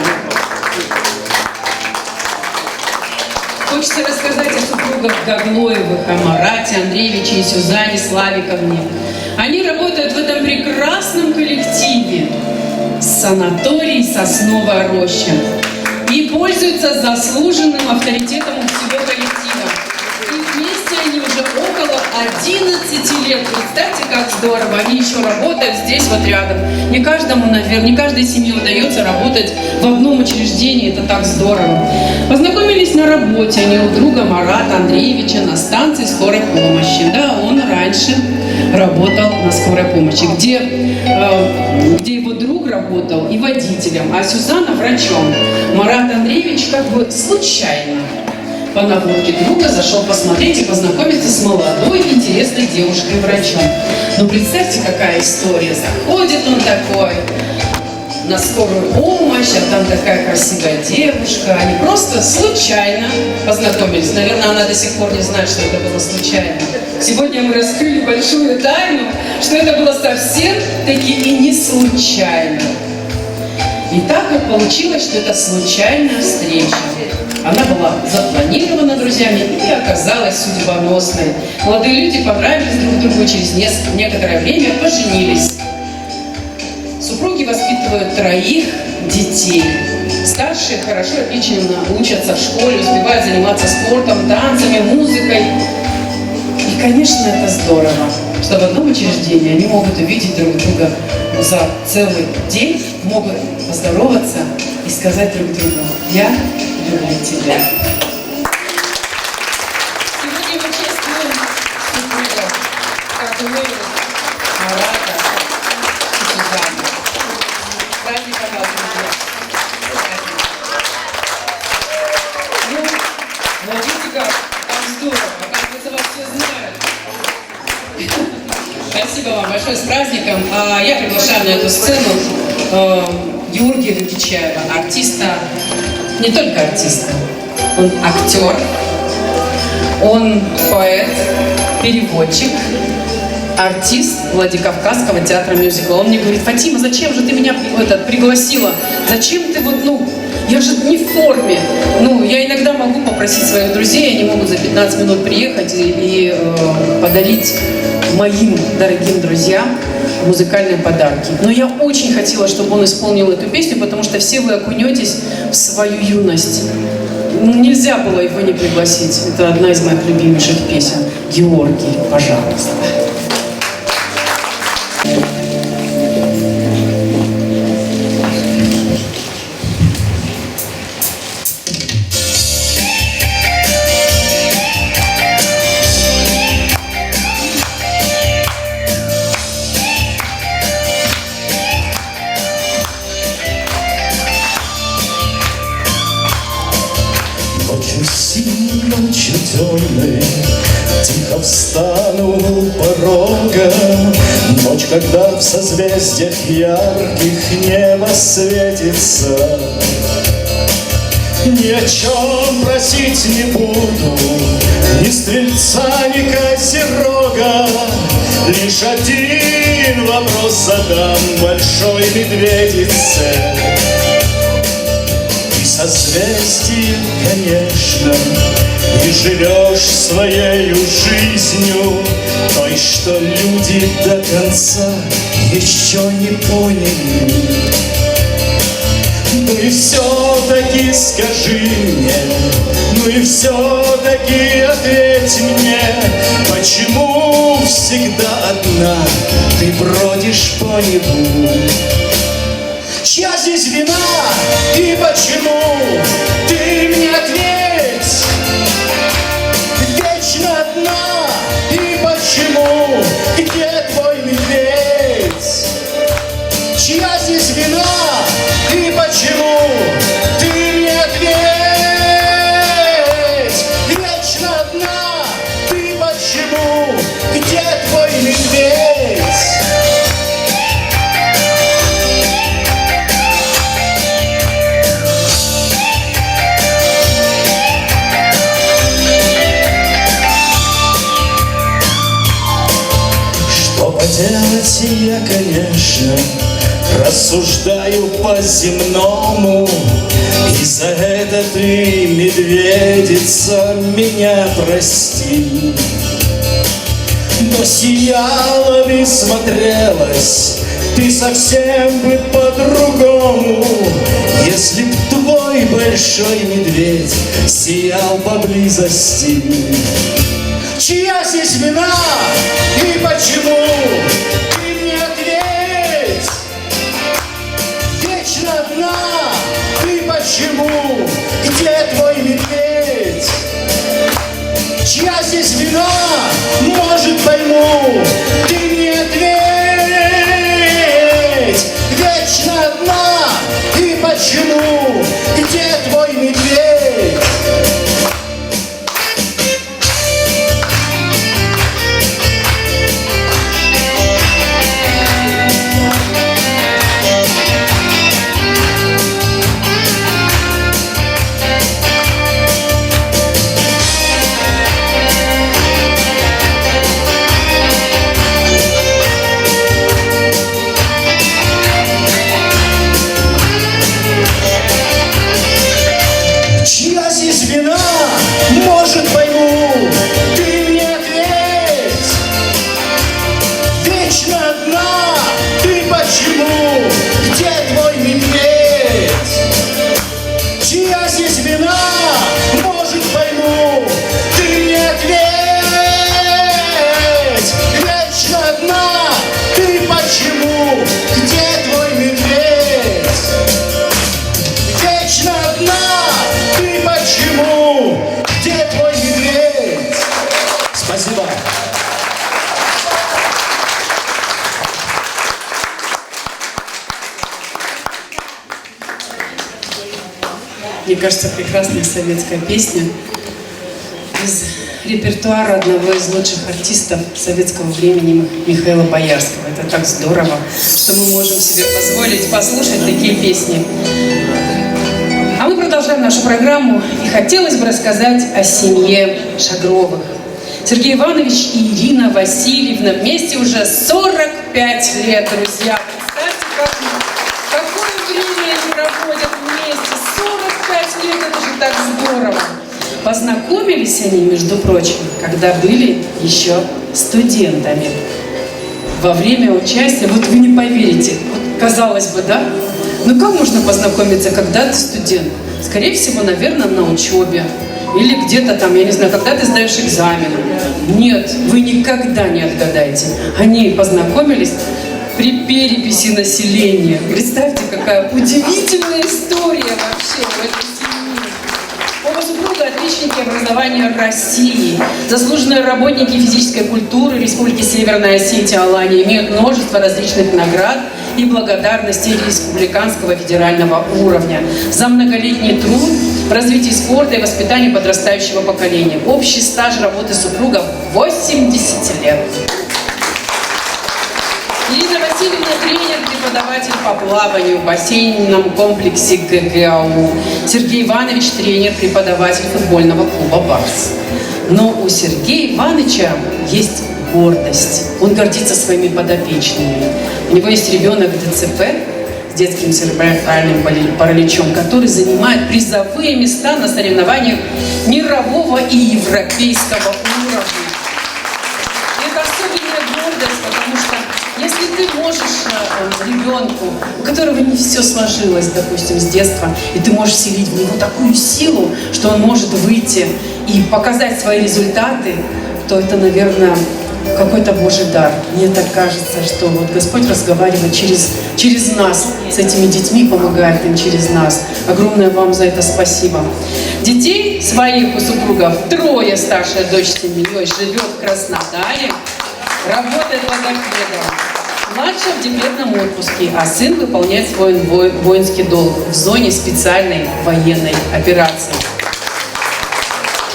A: Хочется рассказать о супругах Гаглоевых, о Марате Андреевиче и Сюзанне Славиковне. Они работают в этом прекрасном коллективе санаторий «Сосновая роща» и пользуются заслуженным авторитетом у всего коллектива. И вместе они уже около 11 лет. Представьте, как здорово. Они еще работают здесь вот рядом. Не каждому, наверное, не каждой семье удается работать в одном учреждении. Это так здорово. Познакомились на работе они у друга Марата Андреевича на станции скорой помощи. Да, он раньше работал на скорой помощи, где его друг работал и водителем, а Сюзанна врачом. Марат Андреевич как бы случайно по наводке друга зашел посмотреть и познакомиться с молодой интересной девушкой-врачом. Ну, представьте, какая история. Заходит он такой на скорую помощь, а там такая красивая девушка. Они просто случайно познакомились. Наверное, она до сих пор не знает, что это было случайно. Сегодня мы раскрыли большую тайну, что это было совсем-таки и не случайно. И так вот получилось, что это случайная встреча. Она была запланирована друзьями и оказалась судьбоносной. Молодые люди понравились друг другу и через некоторое время поженились. Супруги воспитывают 3 детей. Старшие хорошо, отлично учатся в школе, успевают заниматься спортом, танцами, музыкой. И, конечно, это здорово, что в одном учреждении они могут увидеть друг друга за целый день, могут поздороваться и сказать друг другу: «Я люблю тебя». Сегодня мы чествуем супругов Гаглоевых, Марата и Сюзанны. С праздником вас, друзья! Ну, видите как? Там здорово. Оказывается, вас все знают. Спасибо вам большое, с праздником. Я приглашаю на эту сцену Георгия Лютичаева, артиста, не только артиста, он актер, он поэт, переводчик, артист Владикавказского театра мюзикла. Он мне говорит: Фатима, зачем же ты меня пригласила? Зачем ты я же не в форме. Я иногда могу попросить своих друзей, они могут за 15 минут приехать и подарить моим дорогим друзьям музыкальные подарки. Но я очень хотела, чтобы он исполнил эту песню, потому что все вы окунетесь в свою юность. Нельзя было его не пригласить. Это одна из моих любимейших песен. Георгий, пожалуйста.
G: я встану у порога, ночь, когда в созвездиях ярких небо светится. Ни о чем просить не буду, ни стрельца, ни козерога. Лишь один вопрос задам большой медведице. Ты созвездие, конечно, и живешь своею жизнью, той, что люди до конца еще не поняли. Ну и все-таки скажи мне, ну и все-таки ответь мне, почему всегда одна ты бродишь по небу? Чья здесь вина и почему? Ты мне ответь. Вечно одна и почему? Где твой медведь? Чья здесь вина и почему? Ты мне ответь. Вечно одна ты почему? Где твой медведь? Что поделать, я, конечно, рассуждаю по-земному, и за это ты, медведица, меня прости. Но сияла бы, смотрелась ты совсем бы по-другому, если б твой большой медведь сиял поблизости. Чья здесь вина и почему? Ты мне ответь. Вечно одна ты почему? Где твой медведь? Чья здесь вина? Может, пойму. Ты мне ответь. Вечно одна ты почему? Где твой медведь? Чья здесь вина? Может, пойму. Ты мне ответь. Вечно одна ты почему? Где твой медведь? Чья здесь вина? Может, пойму. Ты мне ответь. Вечно одна ты почему? Где твой медведь? Вечно одна ты почему? Где твой медведь? Спасибо.
A: Мне кажется, прекрасная советская песня из репертуара одного из лучших артистов советского времени Михаила Боярского. Это так здорово, что мы можем себе позволить послушать такие песни. А мы продолжаем нашу программу, и хотелось бы рассказать о семье Шагровых. Сергей Иванович и Ирина Васильевна вместе уже 45 лет, друзья. Представьте, какое время они проводят вместе. 45 лет, это же так здорово. Познакомились они, между прочим, когда были еще студентами. Во время участия, вот вы не поверите, вот казалось бы, да? Ну как можно познакомиться, когда ты студент? Скорее всего, наверное, на учебе. Или где-то там, я не знаю, когда ты сдаешь экзамен. Нет, вы никогда не отгадаете. Они познакомились при переписи населения. Представьте, какая удивительная история вообще в этой семье. Оба супруга супруга – отличники образования России, заслуженные работники физической культуры Республики Северная Осетия Алания, имеют множество различных наград и благодарностей республиканского и федерального уровня за многолетний труд в развитии спорта и воспитании подрастающего поколения. Общий стаж работы супругов – 80 лет. Ирина Васильевна – тренер, преподаватель по плаванию в бассейном комплексе ГГАУ. Сергей Иванович – тренер, преподаватель футбольного клуба «Барс». Но у Сергея Ивановича есть гордость. Он гордится своими подопечными. У него есть ребенок ДЦП с детским церебральным параличом, который занимает призовые места на соревнованиях мирового и европейского уровня. И это особенная гордость, потому что если ты можешь ребенку, у которого не все сложилось, допустим, с детства, и ты можешь вселить в него такую силу, что он может выйти и показать свои результаты, то это, наверное, какой-то Божий дар. Мне так кажется, что вот Господь разговаривает через нас с этими детьми, помогает им через нас. Огромное вам за это спасибо. Детей своих у супругов 3, старшая дочь с семьей живет в Краснодаре, работает логопедом. Младшая в декретном отпуске, а сын выполняет свой воинский долг в зоне специальной военной операции.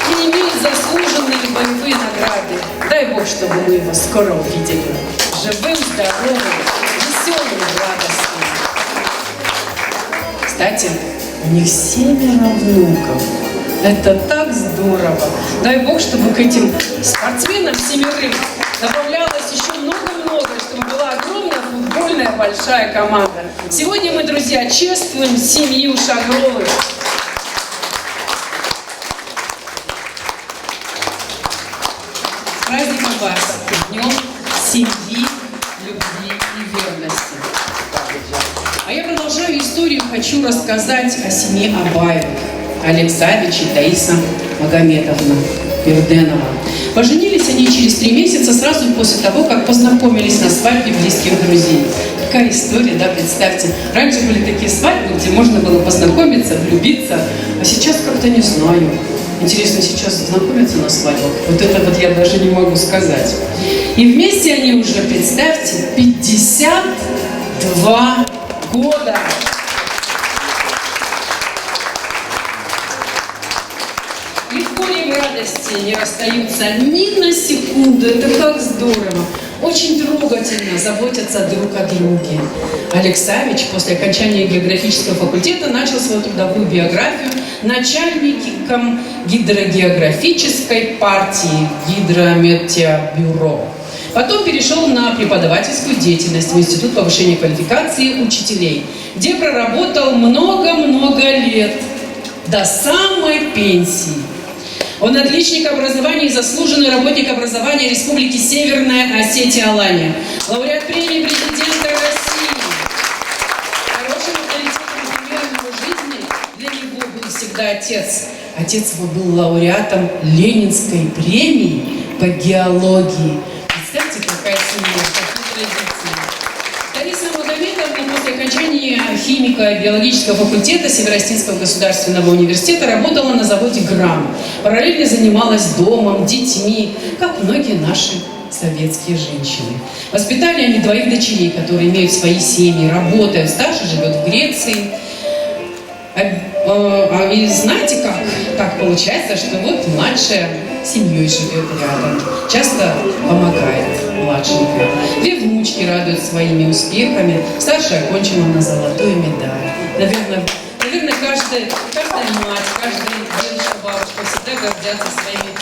A: И имеет заслуженные боевые награды. Дай Бог, чтобы мы его скоро увидели. Живым, здоровым, веселым, радостным. Кстати, у них 7 внуков. Это так здорово. Дай Бог, чтобы к этим спортсменам 7 добавлялось еще много-много, чтобы была огромная футбольная большая команда. Сегодня мы, друзья, чествуем семью Шагровых. С праздником вас, днем семьи, любви и верности. А я продолжаю историю, хочу рассказать о семье Абаевых. Олег Савич и Таиса Магомедовна Берденова. Поженились они через 3 месяца, сразу после того, как познакомились на свадьбе близких друзей. Какая история, да, представьте. Раньше были такие свадьбы, где можно было познакомиться, влюбиться, а сейчас как-то не знаю. Интересно, сейчас знакомятся на свадьбах? Вот это вот я даже не могу сказать. И вместе они уже, представьте, 52 года. Легко и в радости не расстаются ни на секунду. Это как здорово. Очень трогательно заботятся друг о друге. Олег Савич после окончания географического факультета начал свою трудовую биографию начальником гидрогеографической партии Гидрометеобюро. Потом перешел на преподавательскую деятельность в Институт повышения квалификации учителей, где проработал много-много лет, до самой пенсии. Он отличник образования и заслуженный работник образования Республики Северная Осетия Алания, лауреат премии президента России. Хорошим авторитетом и примером его жизни для него был всегда отец. Отец его был лауреатом Ленинской премии по геологии. Представьте, какая семья, какие традиции. Таиса Магомедовна после окончания химико-биологического факультета Северостинского государственного университета работала на заводе ГРАМ. Параллельно занималась домом, детьми, как многие наши советские женщины. Воспитали они 2 дочерей, которые имеют свои семьи, работают. Старший живет в Греции. И знаете, как так получается, что вот младшая семьей живет рядом, часто помогает младшенькая. 2 внучки радуют своими успехами, старшая окончила на золотую медаль. Наверное, каждая мать, каждая девушка, бабушка всегда гордятся своими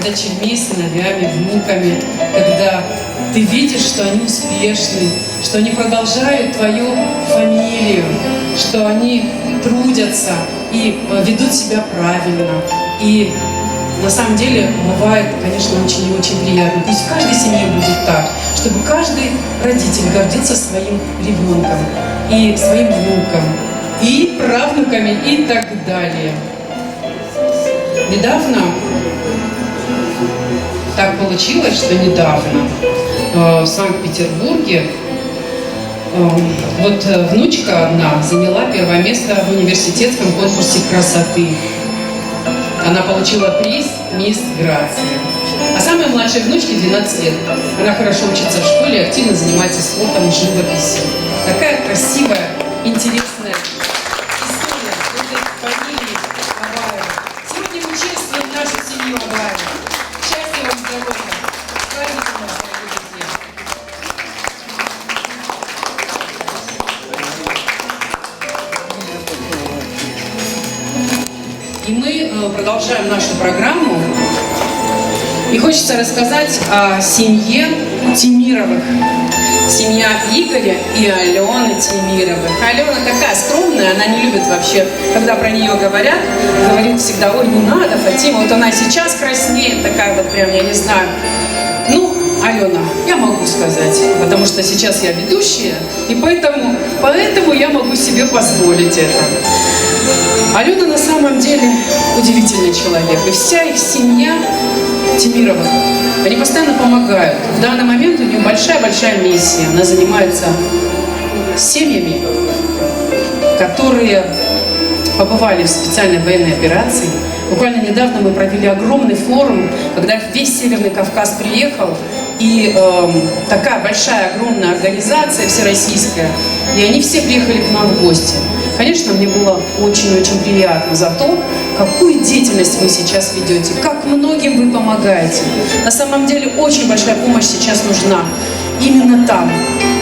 A: дочерьми, сыновьями, внуками, когда ты видишь, что они успешны, что они продолжают твою фамилию, что они трудятся и ведут себя правильно. И на самом деле бывает, конечно, очень и очень приятно. Пусть в каждой семье будет так, чтобы каждый родитель гордится своим ребенком и своим внуком, и правнуками, и так далее. Недавно, так получилось, что недавно в Санкт-Петербурге вот внучка одна заняла 1-е место в университетском конкурсе красоты. Она получила приз «Мисс Грация». А самой младшей внучке 12 лет. Она хорошо учится в школе и активно занимается спортом и живописью. Такая красивая, интересная история этой фамилии Абаева. Сегодня мы чествуем нашу семью Абаева. Счастья вам, здоровья. С вами нас, дорогие друзья. И мы продолжаем нашу программу. И хочется рассказать о семье Темировых. Семья Игоря и Алены Темировых. Алена такая скромная, она не любит вообще, когда про нее говорят, говорит всегда: ой, не надо, Фатима, вот она сейчас краснеет, такая вот прям, я не знаю. Ну, Алена, я могу сказать, потому что сейчас я ведущая, и поэтому я могу себе позволить это. Алена на самом деле удивительный человек, и вся их семья Темировых, они постоянно помогают. В данный момент у нее большая-большая миссия. Она занимается семьями, которые побывали в специальной военной операции. Буквально недавно мы провели огромный форум, когда весь Северный Кавказ приехал, и такая большая, огромная организация всероссийская, и они все приехали к нам в гости. Конечно, мне было очень-очень приятно за то, какую деятельность вы сейчас ведете, как многим вы помогаете. На самом деле очень большая помощь сейчас нужна именно там.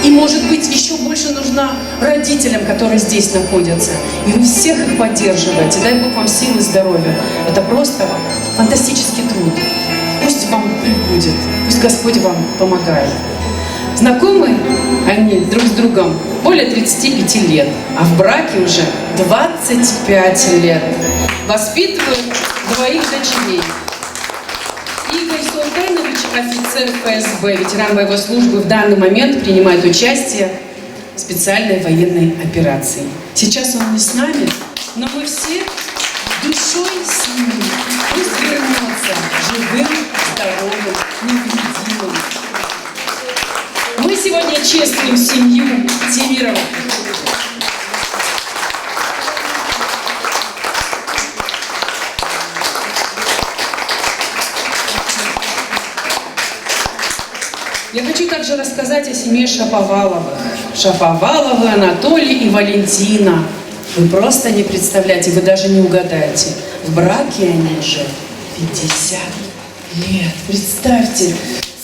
A: И, может быть, еще больше нужна родителям, которые здесь находятся. И вы всех их поддерживаете. Дай Бог вам силы и здоровья. Это просто фантастический труд. Пусть вам прибудет, пусть Господь вам помогает. Знакомы они друг с другом более 35 лет, а в браке уже 25 лет. Воспитывают двоих дочерей. Игорь Султанович, офицер ФСБ, ветеран боевой службы, в данный момент принимает участие в специальной военной операции. Сейчас он не с нами, но мы все душой с ним. Пусть вернется живым, здоровым, невредимым. Мы сегодня чествуем семью Темировых. Я хочу также рассказать о семье Шаповаловых. Шаповаловы Анатолий и Валентина. Вы просто не представляете, вы даже не угадаете. В браке они уже 50 лет. Представьте,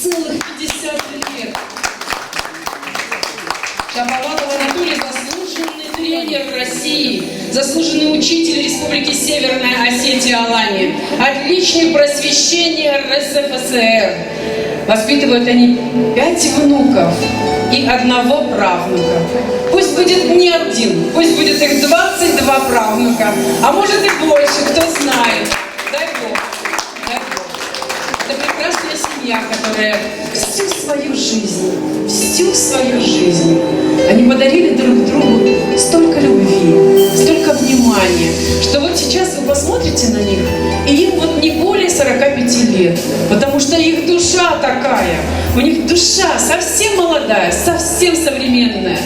A: целых 50 лет. Шаповалов Анатолий — заслуженный тренер России, заслуженный учитель Республики Северная Осетия Алания, отличник просвещения РСФСР. Воспитывают они 5 внуков и 1 правнука. Пусть будет не 1, пусть будет их 22 правнука, а может и больше, кто знает. Дай Бог, дай Бог. Это прекрасная семья, которая всю свою жизнь, они подарили друг другу столько любви, столько внимания, что вот сейчас вы посмотрите на них, и им вот не более 45 лет, потому что их душа такая, у них душа совсем молодая, совсем современная.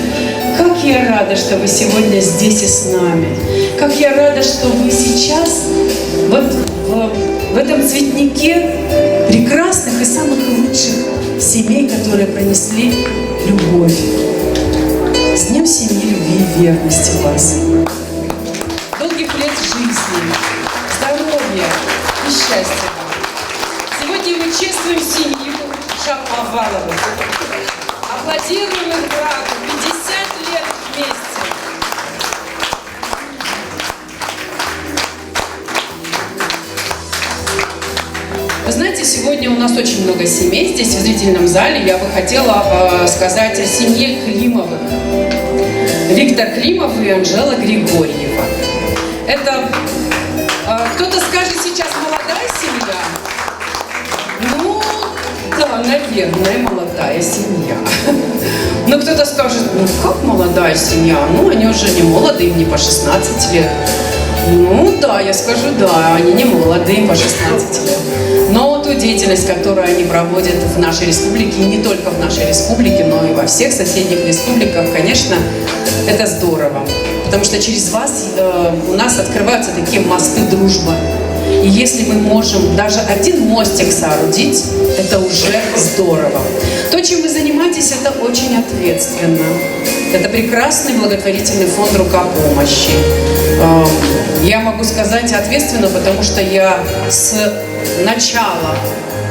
A: Как я рада, что вы сегодня здесь и с нами. Как я рада, что вы сейчас вот в этом цветнике прекрасных и самых лучших семей, которые пронесли любовь. С Днем семьи, любви и верности вас. Долгих лет жизни, здоровья и счастья вам. Сегодня мы чествуем семью Шаповаловых. Аплодируем их браку. 50 лет вместе. Вы знаете, сегодня у нас очень много семей здесь, в зрительном зале. Я бы хотела сказать о семье Климовых. Виктор Климов и Анжела Григорьева. Это, кто-то скажет, сейчас молодая семья? Ну, да, наверное, молодая семья. Но кто-то скажет, ну как молодая семья? Ну, они уже не молодые, им не по 16 лет. Ну да, я скажу, да, они не молодые, им по 16 лет. Но ту деятельность, которую они проводят в нашей республике, и не только в нашей республике, но и во всех соседних республиках, конечно, это здорово. Потому что через вас у нас открываются такие мосты дружбы. И если мы можем даже один мостик соорудить, это уже здорово. То, чем вы занимаетесь, это очень ответственно. Это прекрасный благотворительный фонд «Рука помощи». Я могу сказать ответственно, потому что я с начала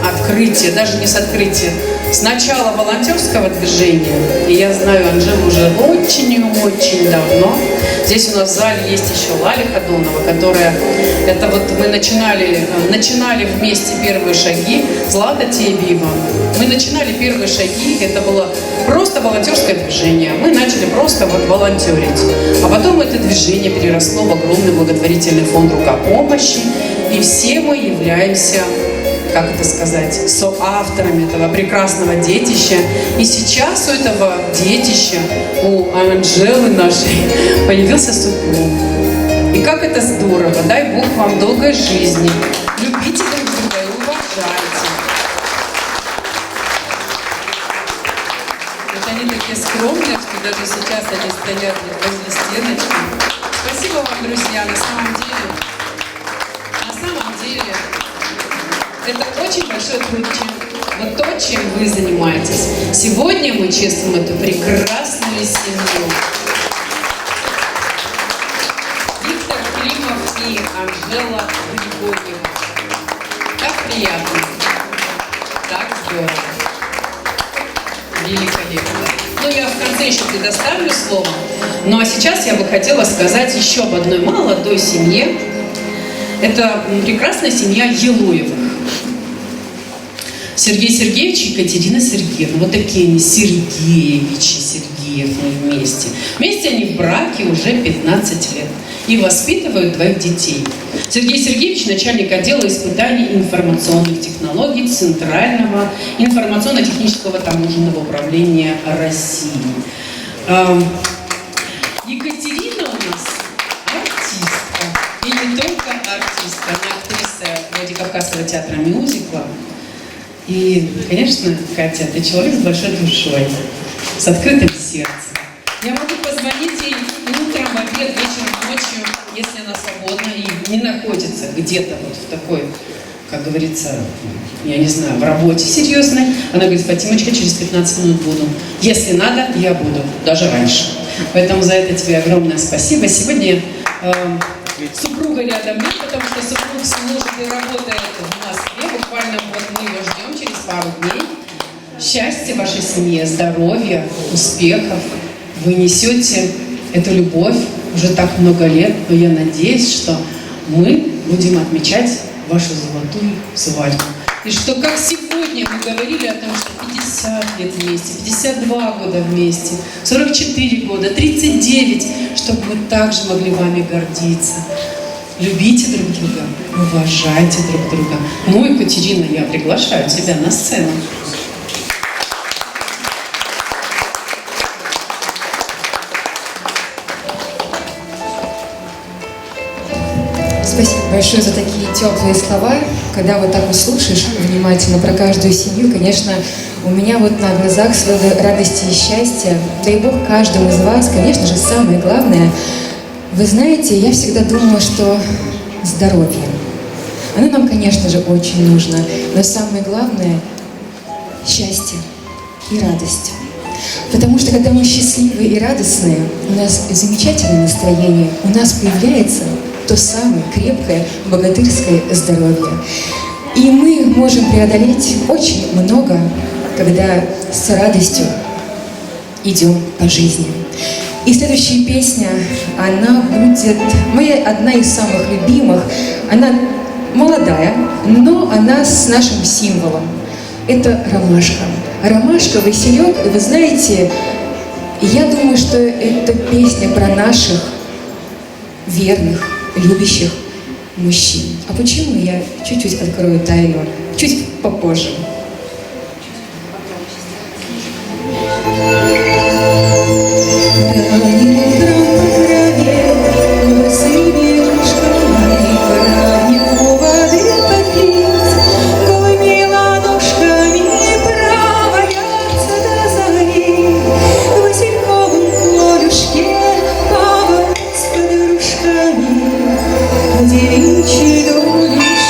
A: открытия, даже не с открытия, с начала волонтерского движения, и я знаю Анжелу уже очень и очень давно. Здесь у нас в зале есть еще Лаля Ходунова, которая, это вот мы начинали вместе первые шаги, Злата Тебиева. Мы начинали первые шаги, это было просто волонтерское движение. Мы начали просто вот волонтерить. А потом это движение переросло в огромный благотворительный фонд «Рука помощи», и все мы являемся, как это сказать, соавторами этого прекрасного детища. И сейчас у этого детища, у Анжелы нашей, появился супруг. И как это здорово! Дай Бог вам долгой жизни. Любите друг друга и уважайте. Вот они такие скромные, что даже сейчас они стоят возле стеночки. Спасибо вам, друзья, на самом деле, это очень большой труд, вот то, чем вы занимаетесь. Сегодня мы чествуем эту прекрасную семью. Виктор Климов и Анжела Григорьева. Так приятно. Так здорово. Великолепно. Ну, я в конце еще предоставлю слово. Ну, а сейчас я бы хотела сказать еще об одной молодой семье. Это прекрасная семья Елуевых. Сергей Сергеевич и Екатерина Сергеевна. Вот такие они, Сергеевичи, Сергеевны вместе. Вместе они в браке уже 15 лет. И воспитывают 2 детей. Сергей Сергеевич – начальник отдела испытаний информационных технологий Центрального информационно-технического таможенного управления России. Екатерина у нас артистка. И не только артистка, она актриса Владикавказского театра мюзикла. И, конечно, Катя, ты человек с большой душой, с открытым сердцем. Я могу позвонить ей утром, в обед, вечером, ночью, если она свободна и не находится где-то вот в такой, как говорится, я не знаю, в работе серьезной. Она говорит: Фатимочка, через 15 минут буду. Если надо, я буду, даже раньше. Поэтому за это тебе огромное спасибо. Сегодня супруга рядом нет, потому что супруг служит и работает в Москве. Буквально вот мы его ждем через пару дней. Счастья вашей семье, здоровья, успехов. Вы несете эту любовь уже так много лет, но я надеюсь, что мы будем отмечать вашу золотую свадьбу. И что, как сегодня мы говорили о том, что 50 лет вместе, 52 года вместе, 44 года, 39, чтобы мы также могли вами гордиться. Любите друг друга, уважайте друг друга. Ну, Екатерина, я приглашаю тебя на сцену.
H: Спасибо большое за такие теплые слова. Когда вот так вот слушаешь внимательно про каждую семью, конечно, у меня вот на глазах слезы радости и счастья. Дай Бог каждому из вас, конечно же, самое главное. Вы знаете, я всегда думала, что здоровье. Оно нам, конечно же, очень нужно. Но самое главное – счастье и радость. Потому что когда мы счастливы и радостные, у нас замечательное настроение, у нас появляется то самое крепкое богатырское здоровье. И мы можем преодолеть очень много, когда с радостью идем по жизни. И следующая песня, она будет моя одна из самых любимых. Она молодая, но она с нашим символом. Это ромашка. Ромашка, василек. И вы знаете, я думаю, что это песня про наших верных, любящих мужчин. А почему? Я чуть-чуть открою тайну, чуть попозже.
I: Девичьи доли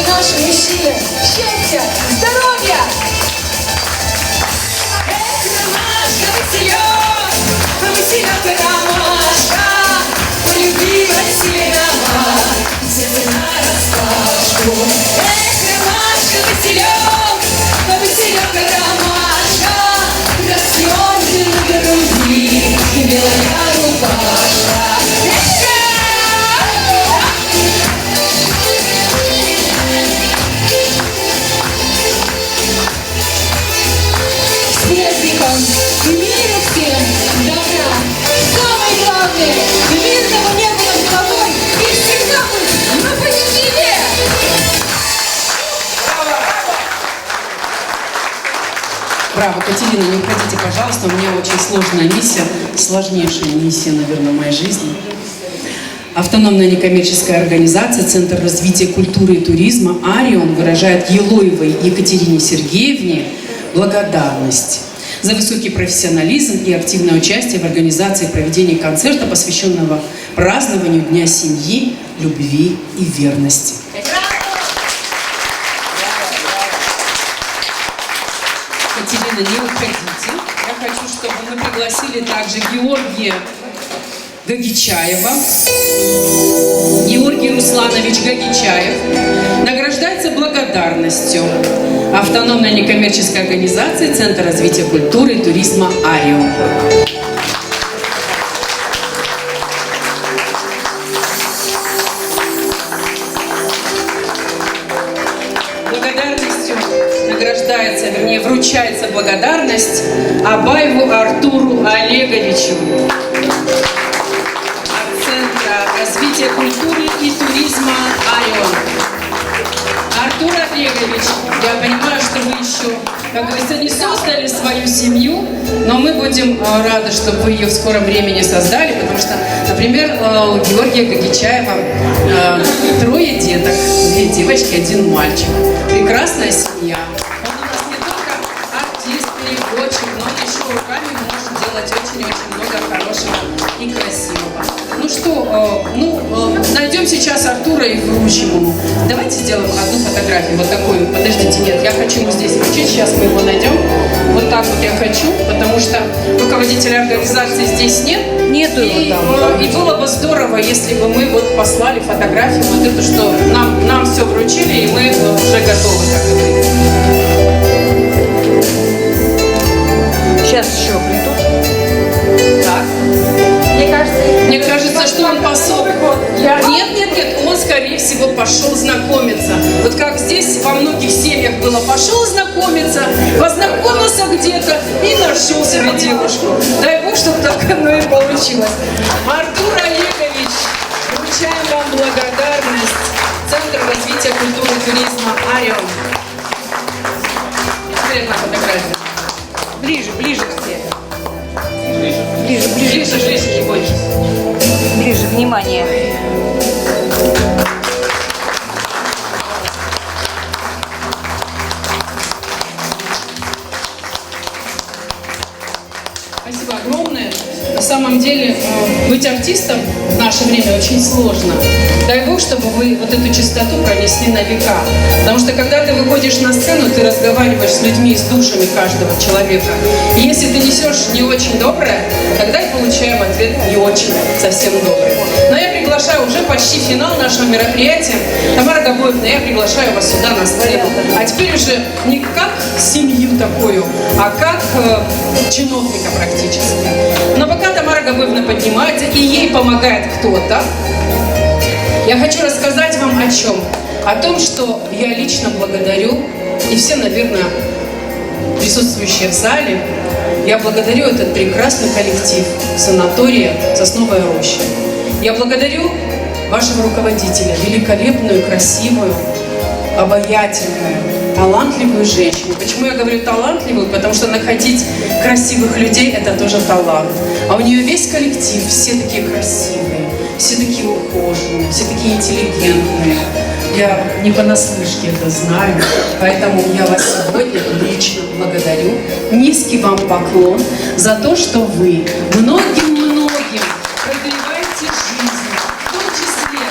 H: и наши мужчины. Счастья, здоровья! Василек, ромашка, полюбила сильного, сердце нараспашку. Ромашка, Василек, ромашка, краснёнки на груди, белая рубашка. С праздником, мира всем, добра. Самое главное, мирного неба над головой и всегда мы на позитиве.
A: Браво, Катерина, не уходите, пожалуйста. У меня очень сложная миссия, сложнейшая миссия, наверное, в моей жизни. Автономная некоммерческая организация «Центр развития культуры и туризма» «Арион» выражает Елоевой Екатерине Сергеевне благодарность за высокий профессионализм и активное участие в организации проведения концерта, посвященного празднованию Дня семьи, любви и верности. Катерина, не уходите. Я хочу, чтобы мы пригласили также Георгия Гагичаева. Георгий Русланович Гагичаев награждается благодарностью автономной некоммерческой организации Центр развития культуры и туризма «Арион». Благодарностью награждается, вернее, вручается благодарность Абаеву Артуру Олеговичу от Центра развития культуры и туризма «Арион». Артур Олегович, я понимаю, что вы еще, как говорится, не создали свою семью, но мы будем рады, чтобы вы ее в скором времени создали, потому что, например, у Георгия Гагичаева 3 деток, 2 девочки, 1 мальчик. Прекрасная семья. Он у нас не только артист, переводчик, но еще руками может делать очень-очень много хорошего и красивого. Ну что, найдем сейчас Артура и вручим ему. Давайте сделаем одну фотографию, вот такую. Подождите, нет, я хочу ему здесь вручить, сейчас мы его найдем. Вот так вот я хочу, потому что руководителя организации здесь нет. Нету его там. И было бы здорово, если бы мы вот послали фотографию, вот эту, что нам все вручили, и мы уже готовы, как говорится.
I: Сейчас еще придут.
A: Так. Мне кажется, что он пошел. Нет, он, скорее всего, пошел знакомиться. Вот как здесь во многих семьях было, пошел знакомиться, познакомился где-то и нашел себе девушку. Дай Бог, чтобы так оно и получилось. Артур Олегович, вручаем вам благодарность. Центр развития культуры и туризма «Арион». Теперь на фотографию.
I: Ближе все.
A: Ближе, не бойся.
I: Ближе, внимание.
A: Спасибо огромное. На самом деле, быть артистом в наше время очень сложно. Дай Бог, чтобы вы вот эту чистоту пронесли на века. Потому что, когда ты выходишь на сцену, ты разговариваешь с людьми, с душами каждого человека. И если ты несешь не очень доброе, тогда и получаем ответ не очень, совсем добрый. Но я приглашаю, уже почти финал нашего мероприятия. Тамара Габоевна, я приглашаю вас сюда на сцену. А теперь уже не как семью такую, а как чиновника практически. Но пока Тамара Габоевна поднимается и ей помогает кто-то, я хочу рассказать вам о чем. О том, что я лично благодарю, и все, наверное, присутствующие в зале, я благодарю этот прекрасный коллектив санатория «Сосновая роща». Я благодарю вашего руководителя, великолепную, красивую, обаятельную, талантливую женщину. Почему я говорю талантливую? Потому что находить красивых людей – это тоже талант. А у нее весь коллектив, все такие красивые, все такие ухоженные, все такие интеллигентные. Я не понаслышке это знаю, поэтому я вас сегодня лично благодарю. Низкий вам поклон за то, что вы многим-многим продлеваете жизнь. В том числе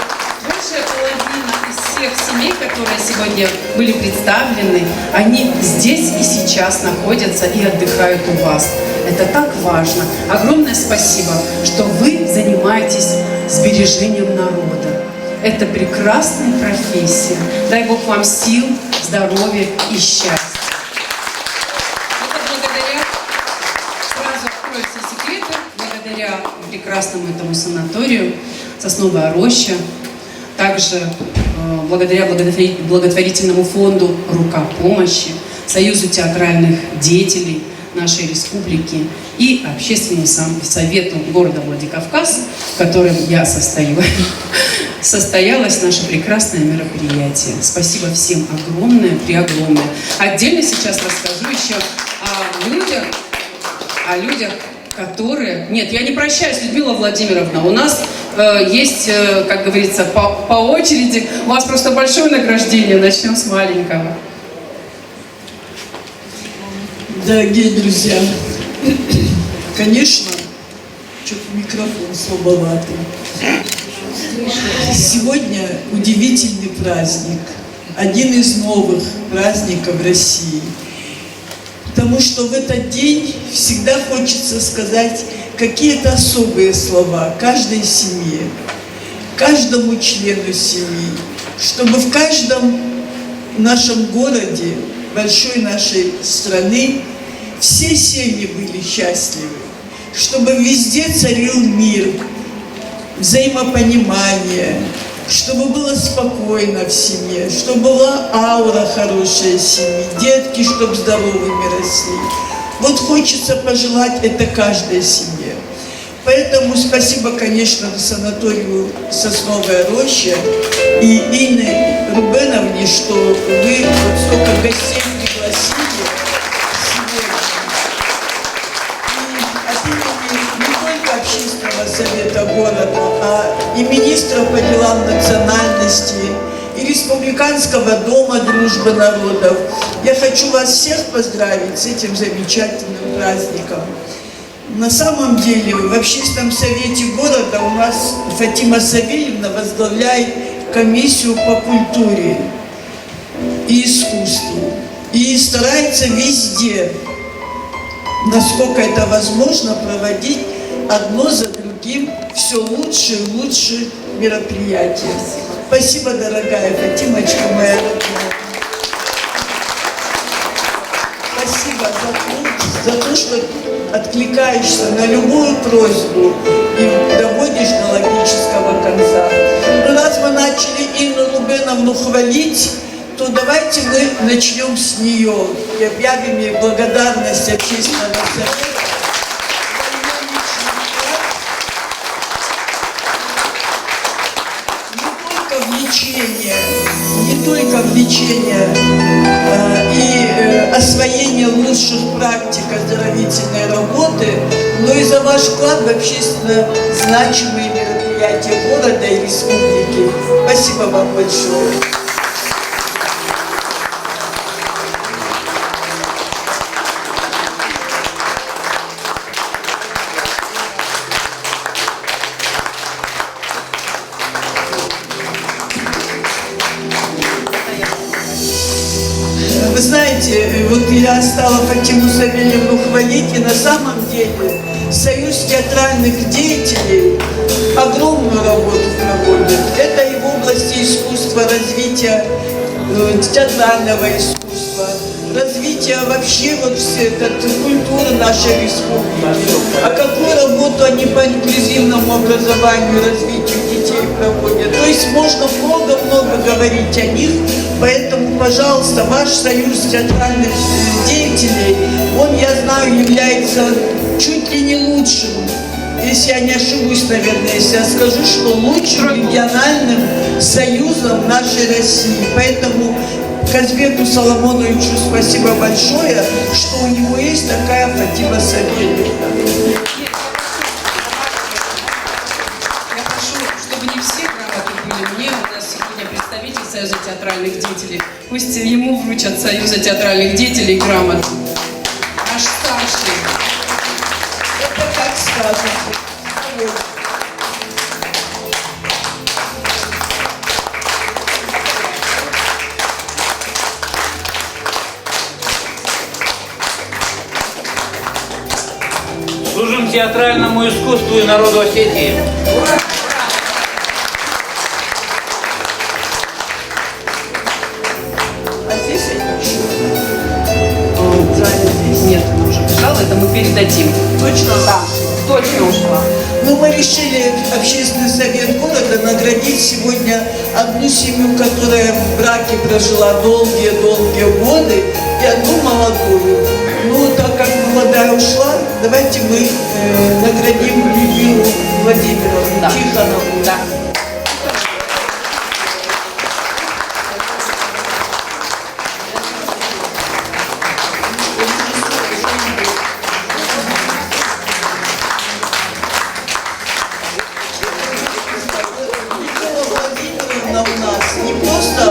A: большая половина из всех семей, которые которые сегодня были представлены, они здесь и сейчас находятся и отдыхают у вас. Это так важно. Огромное спасибо, что вы занимаетесь сбережением народа. Это прекрасная профессия. Дай Бог вам сил, здоровья и счастья. Это благодаря, сразу открою все секреты, благодаря прекрасному этому санаторию «Сосновая роща», также благодаря благотворительному фонду «Рука помощи», Союзу театральных деятелей нашей республики и общественному совету города Владикавказ, в котором я состою, состоялось наше прекрасное мероприятие. Спасибо всем огромное, преогромное. Отдельно сейчас расскажу еще о людях, которые... Нет, я не прощаюсь, Людмила Владимировна. У нас есть, как говорится, по очереди. У вас просто большое награждение. Начнем с маленького.
J: Дорогие друзья, конечно, что-то микрофон слабоватый. Сегодня удивительный праздник, один из новых праздников России. Потому что в этот день всегда хочется сказать какие-то особые слова каждой семье, каждому члену семьи, чтобы в каждом нашем городе, большой нашей страны, все семьи были счастливы, чтобы везде царил мир, взаимопонимание, чтобы было спокойно в семье, чтобы была аура хорошая в семье, детки, чтобы здоровыми росли. Вот хочется пожелать это каждой семье. Поэтому спасибо, конечно, санаторию «Сосновая роща» и Инне Рубеновне, что вы вот столько гостей пригласили сегодня. И от имени не только Общественного совета города, а и министра по делам национальности, и Республиканского дома дружбы народов. Я хочу вас всех поздравить с этим замечательным праздником. На самом деле в Общественном совете города у нас Фатима Савельевна возглавляет комиссию по культуре и искусству. И старается везде, насколько это возможно, проводить одно за другим все лучше и лучше мероприятия. Спасибо, дорогая Фатимочка, моя родная. Спасибо за то, что откликаешься на любую просьбу и доводишь до логического конца. Но раз мы начали Инну Рубеновну хвалить, то давайте мы начнем с нее и объявим ей благодарность Общественного совета. Не только влечение и освоение лучших практик оздоровительной работы, но и за ваш вклад в общественно значимые мероприятия города и республики. Спасибо вам большое. Вы знаете, вот я стала Фатиму Савельевну хвалить, и на самом деле Союз театральных деятелей огромную работу проводит. Это и в области искусства, развития театрального искусства, развития вообще вот культуры нашей республики. А какую работу они по инклюзивному образованию, развитию детей проводят. То есть можно много-много говорить о них. Поэтому, пожалуйста, ваш союз театральных деятелей, он, я знаю, является чуть ли не лучшим, если я не ошибусь, наверное, если я скажу, что лучшим региональным союзом нашей России. Поэтому Казбеку Соломоновичу спасибо большое, что у него есть такая Фатима Савельевна.
A: Я прошу, чтобы не все грамоты были мне. У нас сегодня представитель Союза театральных деятелей. Пусть ему вручат Союза театральных деятелей грамоту. Наш старший.
J: Это как сказано.
K: театральному искусству и народу Осетии.
J: А здесь
A: Нет, она уже бежала, это мы передадим.
J: точно? Да.
A: Точно ушла.
J: Ну, мы решили, общественный совет города, наградить сегодня одну семью, которая в браке прожила долгие-долгие годы, и одну молодую. Ну, так как молодая ушла, давайте мы наградим Людмилу Владимировну Тихонову.
A: Да.
J: Владимировна у нас не просто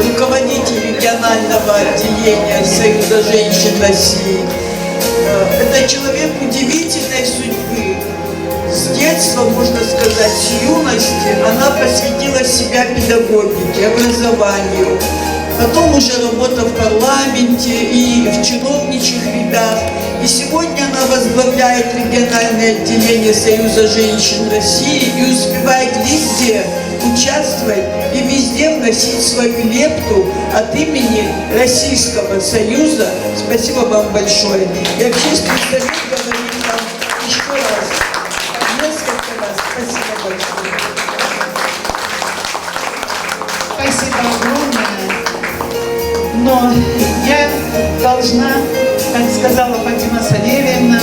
J: руководитель регионального отделения Союза женщин России. Это человек удивительной судьбы. С детства, можно сказать, с юности она посвятила себя педагогике, образованию. Потом уже работа в парламенте и в чиновничьих рядах. И сегодня она возглавляет региональное отделение Союза женщин России и успевает везде участвовать и везде вносить свою лепту от имени Российского Союза. Спасибо вам большое. И общественный совет говорит вам еще раз, несколько раз. Спасибо большое.
D: Спасибо огромное. Но я должна, как сказала Фатима Савельевна,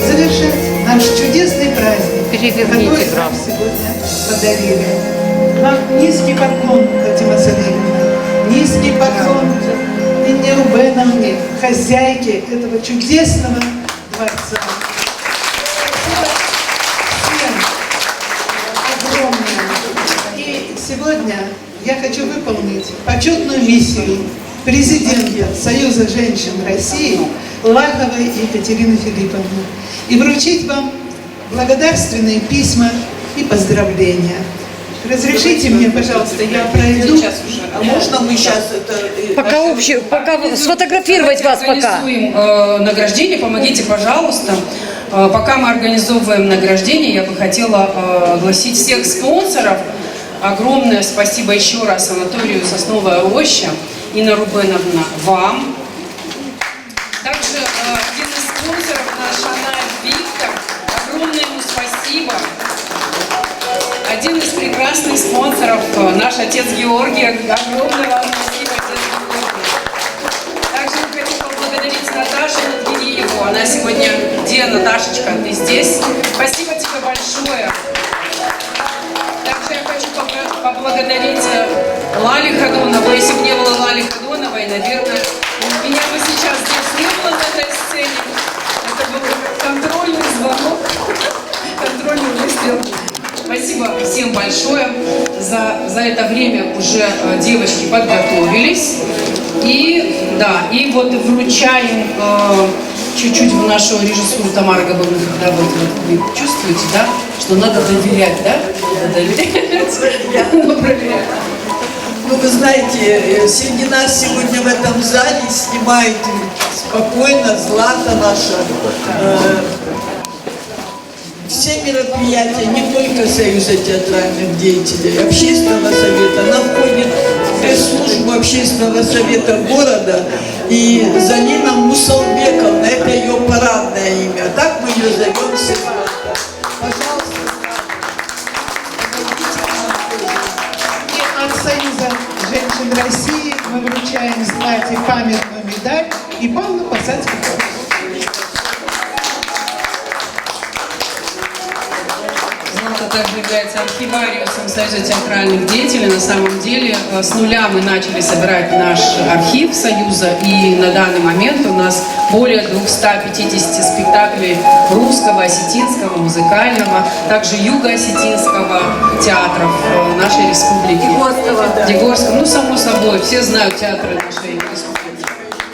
D: завершить наш чудесный праздник, который нам сегодня подарили. Вам низкий поклон, Фатима Савельевна, низкий поклон Инне Рубеновне, хозяйке этого чудесного дворца. Спасибо всем огромное. И сегодня я хочу выполнить почетную миссию президента Союза женщин России Лаховой Екатерины Филипповны и вручить вам благодарственные письма и поздравления. Разрешите мне, пожалуйста, я пройду.
J: А можно мы сейчас это...
I: Пока сфотографировать вас пока.
A: Организуем награждение, помогите, пожалуйста. Пока мы организовываем награждение, я бы хотела огласить всех спонсоров. Огромное спасибо еще раз санаторию «Сосновая роща». Инна Рубеновна, вам. Также один из спонсоров наш Аналь Виктор. Огромное ему спасибо. Один из прекрасных спонсоров наш отец Георгий. Огромное вам спасибо, отец Георгий. Также я хочу поблагодарить Наташу Латвиеву. Она сегодня... Где, Наташечка, ты здесь? Спасибо тебе большое. Также я хочу поблагодарить Лали Ходонову. Если бы не было Лали Ходоновой, наверное, меня бы сейчас здесь не было на этой сцене. Это был контрольный звонок, контрольный выстрел. Спасибо всем большое. За это время уже девочки подготовились. И, да, и вот вручаем чуть-чуть в нашу режиссуру Тамары Габовны, когда вот вы чувствуете, да, что надо доверять, да? Надо доверять.
J: Ну, вы знаете, среди нас сегодня в этом зале снимает спокойно Злата наша. Все мероприятия, не только Союза театральных деятелей, общественного совета. Она входит в пресс-службу общественного совета города. И Залина Мусалбековна, это ее парадное имя. Так мы ее зовем сегодня. Пожалуйста.
D: И от Союза женщин России мы вручаем Злате памятную медаль и полную посадку.
A: Злата также является архивариусом Союза театральных деятелей. На самом деле с нуля мы начали собирать наш архив Союза, и на данный момент у нас более 250 спектаклей русского, осетинского, музыкального, также юго-осетинского театров нашей республики. Дегорского. Ну, само собой, все знают театры нашей республики.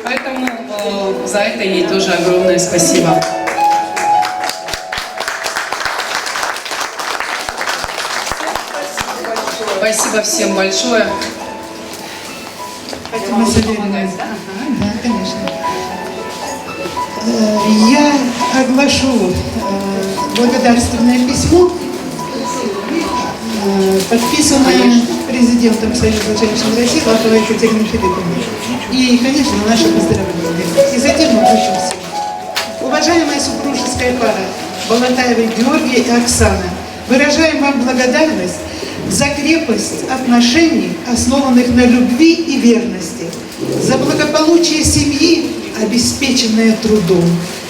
A: Поэтому за это ей тоже огромное спасибо. Спасибо всем большое.
D: Фатима Савельевна. Да, конечно. Я оглашу благодарственное письмо, подписанное президентом Союза женщин России Лаховой Екатериной Филипповной. И, конечно, наше поздравление. И затем мы обращаемся. Уважаемая супружеская пара Балатаевы Георгий и Оксана, выражаем вам благодарность за крепость отношений, основанных на любви и верности, за благополучие семьи, обеспеченное трудом,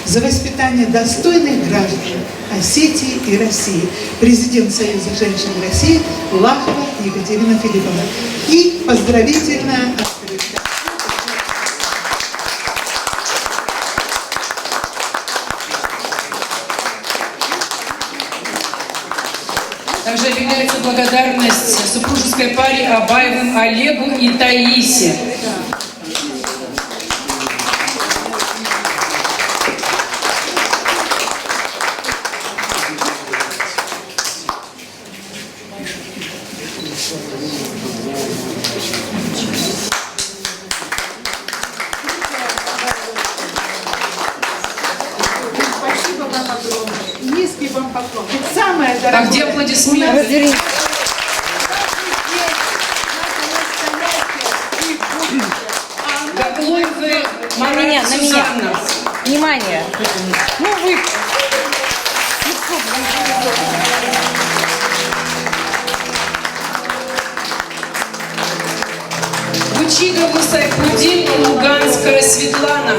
D: за воспитание достойных граждан Осетии и России. Президент Союза женщин России Лахова Екатерина Филипповна. И поздравительная открытка.
A: Также объявляется благодарность супружеской паре Абаевым Олегу и Таисе.
D: Спасибо вам огромное. Низкий вам поклон. Это самое дорогое.
A: А где аплодисменты?
I: Разверните.
A: Гаглоевы Мария
I: На меня.
A: Сюзанна.
I: Внимание. Ну вы.
A: Бучигову Сайфудин и Луганская Светлана.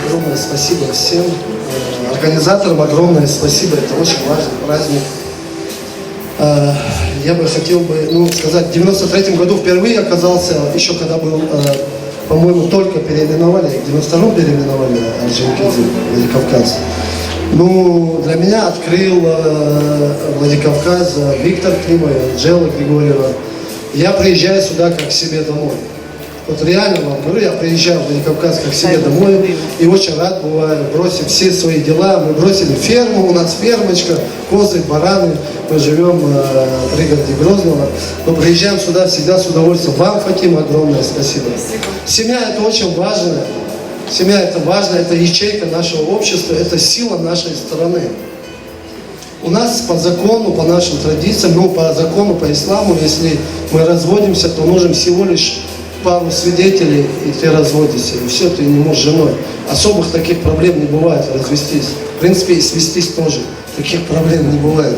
L: Огромное спасибо всем организаторам, огромное спасибо, это очень важный праздник. Я бы хотел сказать, в 93-м году впервые оказался, еще когда был, по-моему, только переименовали, в 92-м переименовали Орджоникидзе, Владикавказ. Для меня открыл Владикавказ Виктор Климов, Анжела Григорьева. Я приезжаю сюда как к себе домой. Вот реально вам говорю, я приезжаю в Владикавказ как к себе домой и очень рад бываю, бросив все свои дела. Мы бросили ферму, у нас фермочка, козы, бараны, мы живем в пригороде Грозного. Но приезжаем сюда всегда с удовольствием. Вам, Фатима, огромное спасибо. Семья это очень важно. Семья это важно, это ячейка нашего общества, это сила нашей страны. У нас по закону, по нашим традициям, по закону, по исламу, если мы разводимся, то нужен всего лишь пару свидетелей, и ты разводишься, и все, ты не можешь с женой. Особых таких проблем не бывает развестись. В принципе, и свестись тоже. Таких проблем не бывает.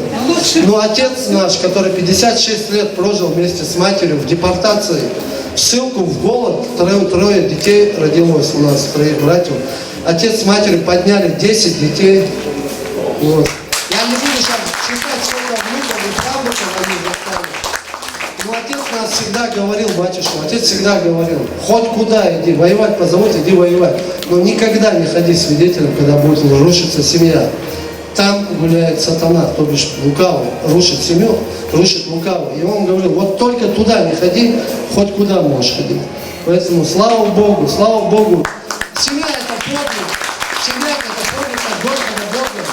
L: Но отец наш, который 56 лет прожил вместе с матерью в депортации, в ссылку, в голод, трое детей родилось у нас, 3 братьев. Отец с матерью подняли 10 детей. Вот. Я не буду сейчас читать, сколько внуков и правнуков они застали. Но отец нас всегда говорил, батюшка, отец всегда говорил, хоть куда иди, воевать позовут, иди воевать. Но никогда не ходи свидетелем, когда будет рушиться семья. Там гуляет сатана, то бишь лукавый, рушит семью, рушит лукавый. И он говорил, вот только туда не ходи, хоть куда можешь ходить. Поэтому слава Богу, семья это подвиг, семья это подвиг от Господа Бога.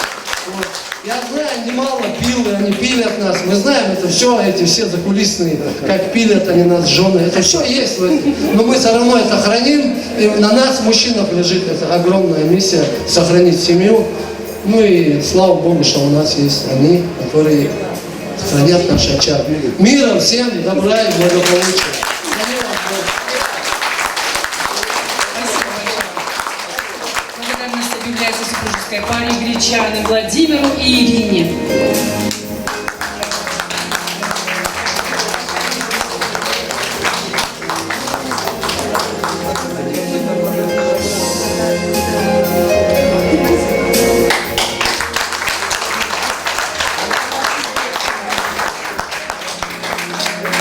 L: Вот. Я знаю, немало пил, и они пилят нас, мы знаем это все, эти все закулисные, как пилят они нас, жены, это все есть в этом. Но мы все равно это храним, и на нас, мужчинах, лежит эта огромная миссия сохранить семью. И слава Богу, что у нас есть они, которые хранят наш очаг. Мира всем, добра и благополучия.
A: Благодарность объявляется супружеской паре Гречаны Владимиру и Ирине.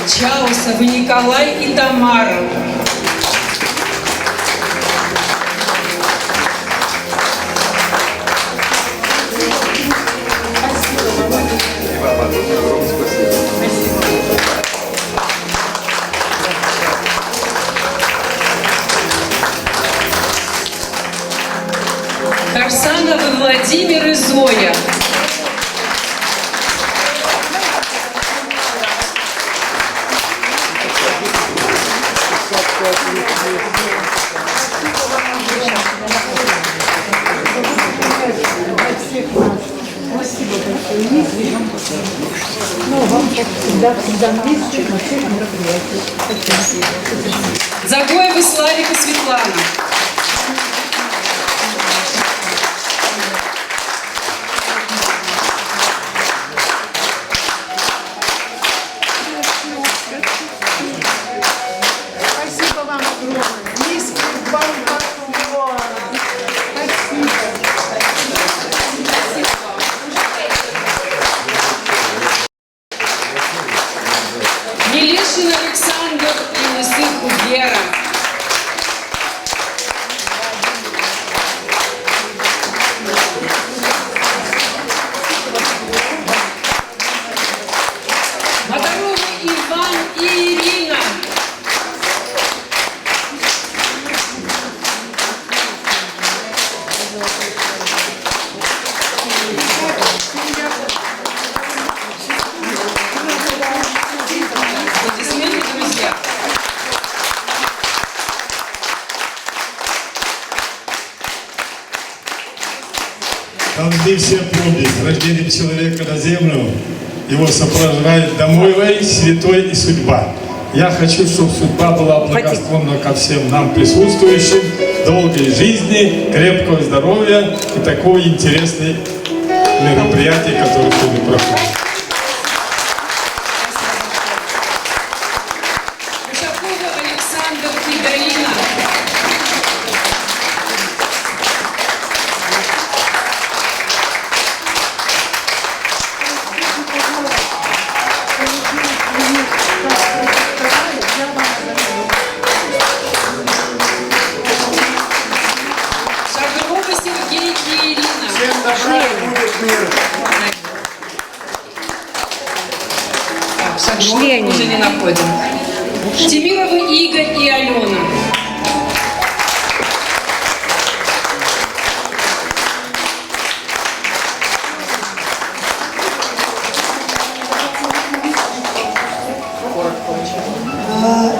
A: Чаусовы Николай и Тамара. Владимир и Зоя. Загоева Славик и Светлана.
D: Спасибо вам огромное. Низкий поклон. Спасибо.
A: Мелешин Александр и Лысых Вера. Моторова Иван и Ирина. Аплодисменты, друзья.
G: Должны все помнить, рождение человека на землю, его сопровождает домовой, святой и судьба. Я хочу, чтобы судьба была благосклонна ко всем нам присутствующим, долгой жизни, крепкого здоровья и такого интересного мероприятия, которое сегодня проходит.
A: Ушакова Александр и Галина. Шагрова Сергей и Ирина.
F: Всем добра и будет мир.
A: Так, Шагрова уже не находим. Тимировы Игорь и Алена.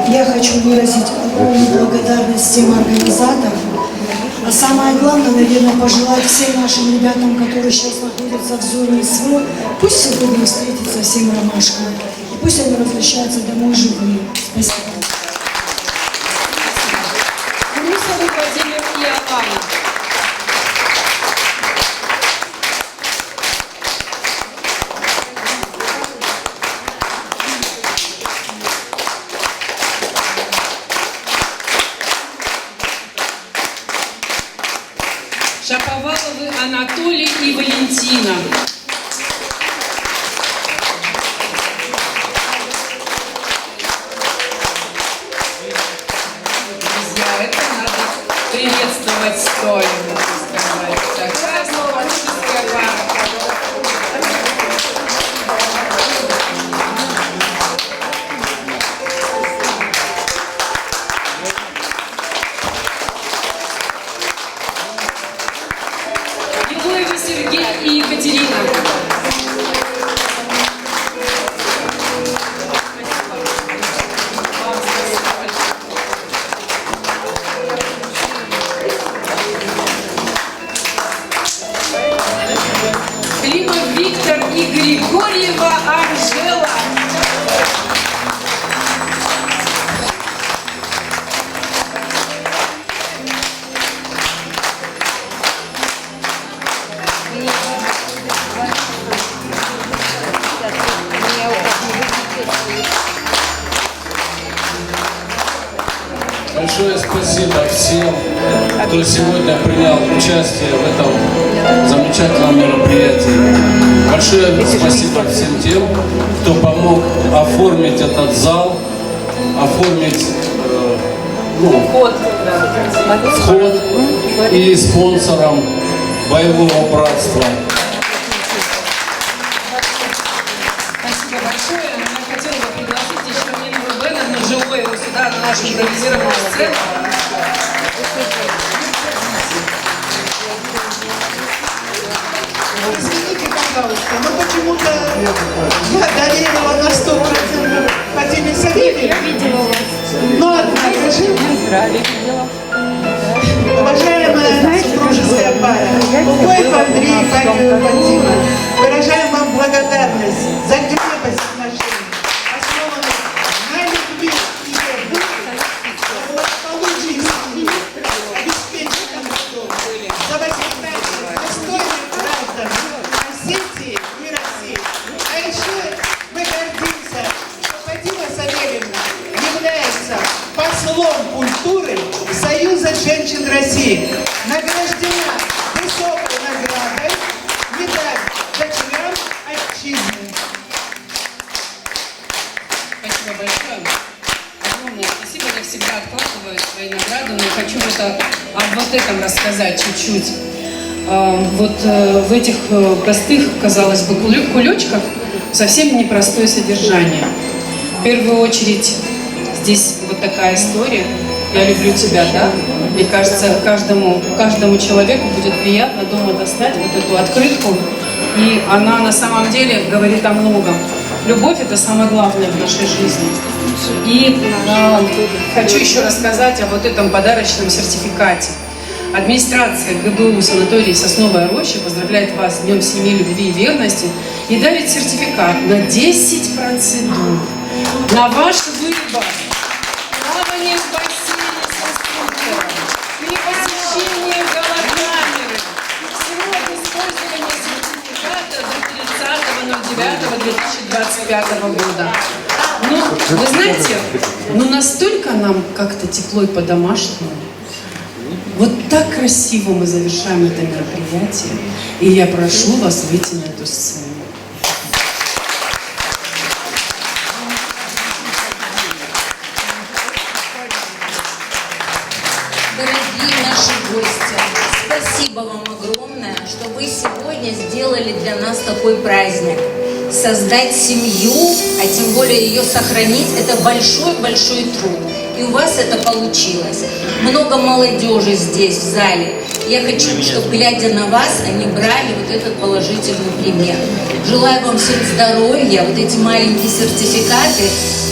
M: Я хочу выразить огромную благодарность всем организаторам. А самое главное, наверное, пожелать всем нашим ребятам, которые сейчас находятся в зоне СВО, пусть сегодня встретятся всем ромашками. И пусть они возвращаются домой живыми. Спасибо.
A: Крусовы Владимир и Алана. Шаповаловы Анатолий и Валентина. Друзья, это надо приветствовать стоя, можно сказать. Такая творческая пара. Николаева Сергей и Екатерина. Климов Виктор и Григорьева Анжела.
N: Большое спасибо всем, кто сегодня принял участие в этом замечательном мероприятии. Большое спасибо всем тем, кто помог оформить этот зал, оформить вход и спонсорам боевого братства.
A: Спасибо большое. Я хотела бы пригласить еще Нину Рубена на живое его сюда, на нашу импровизированную сцену.
D: пожалуйста. Но почему-то я доверила на 100% Фатиме Савельевне.
I: Я видела вас.
D: Но однако же, уважаемая супружеская пара, Лукоев Андрей и Павел Фатима, выражаем вам благодарность за крепость отношений, основанных на любви и вере, за благополучие семьи, обеспеченном дом, за воспитание достойных граждан Осетии и России. А еще мы гордимся, что Фатима Савельевна является послом культуры Союза женщин России, награждена высокой наградой медаль дочерям отчизны.
A: Спасибо большое. Огромное спасибо. Я всегда откладываю свои награды, но хочу вот этом рассказать чуть-чуть. В этих простых, казалось бы, кулечках совсем непростое содержание. В первую очередь здесь вот такая история. Я люблю тебя, да? Мне кажется, каждому человеку будет приятно дома достать вот эту открытку. И она на самом деле говорит о многом. Любовь – это самое главное в нашей жизни. И хочу еще рассказать о вот этом подарочном сертификате. Администрация ГБУ санатория «Сосновая роща» поздравляет вас с Днем семьи, любви и верности и дарит сертификат на 10 процедур на ваш выбор. Плавание в бассейне с инструктором, при посещении голокамеры. Срок использования сертификата до 30.09.2025 года. Ну, вы знаете, настолько нам как-то тепло и по-домашнему. Вот так красиво мы завершаем это мероприятие. И я прошу вас выйти на эту сцену.
O: Дорогие наши гости, спасибо вам огромное, что вы сегодня сделали для нас такой праздник. Создать семью, а тем более ее сохранить, это большой-большой труд. И у вас это получилось. Много молодежи здесь, в зале. Я хочу, чтобы, глядя на вас, они брали вот этот положительный пример. Желаю вам всем здоровья, вот эти маленькие сертификаты,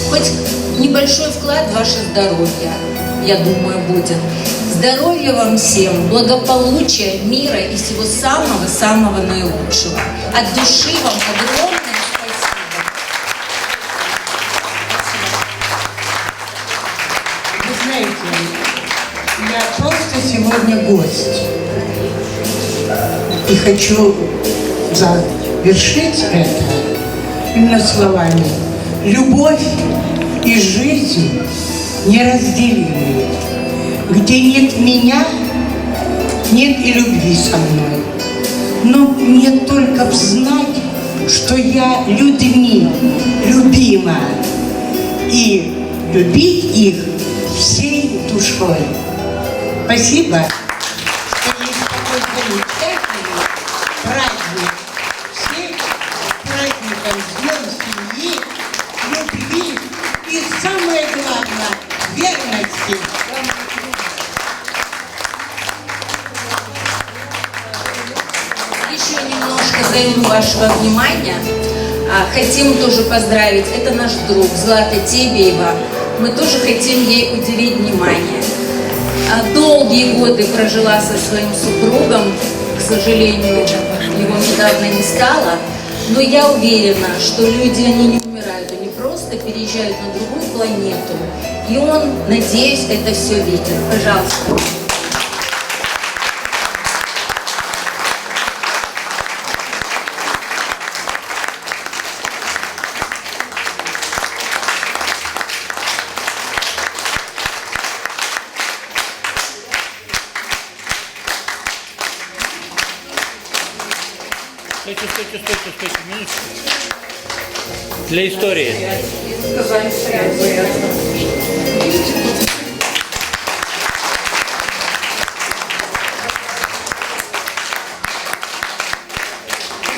O: хоть небольшой вклад в ваше здоровье, я думаю, будет. Здоровья вам всем, благополучия, мира и всего самого-самого наилучшего. От души вам огромное спасибо.
J: Вы знаете, я просто сегодня гость. И хочу завершить это именно словами. Любовь и жизнь неразделимы. Где нет меня, нет и любви со мной. Но мне только б знать, что я людьми любима. И любить их всей душой. Спасибо, что есть такой замечательный праздник. Всех праздником, с Днем семьи, любви и, самое главное, верности.
O: Еще немножко займу вашего внимания. Хотим тоже поздравить, это наш друг Злата Тебеева. Мы тоже хотим ей уделить внимание. Долгие годы прожила со своим супругом, к сожалению, его недавно не стало. Но я уверена, что люди, они не умирают, они просто переезжают на другую планету. И он, надеюсь, это все видит. Пожалуйста.
K: Стойте, минуточку. Для истории.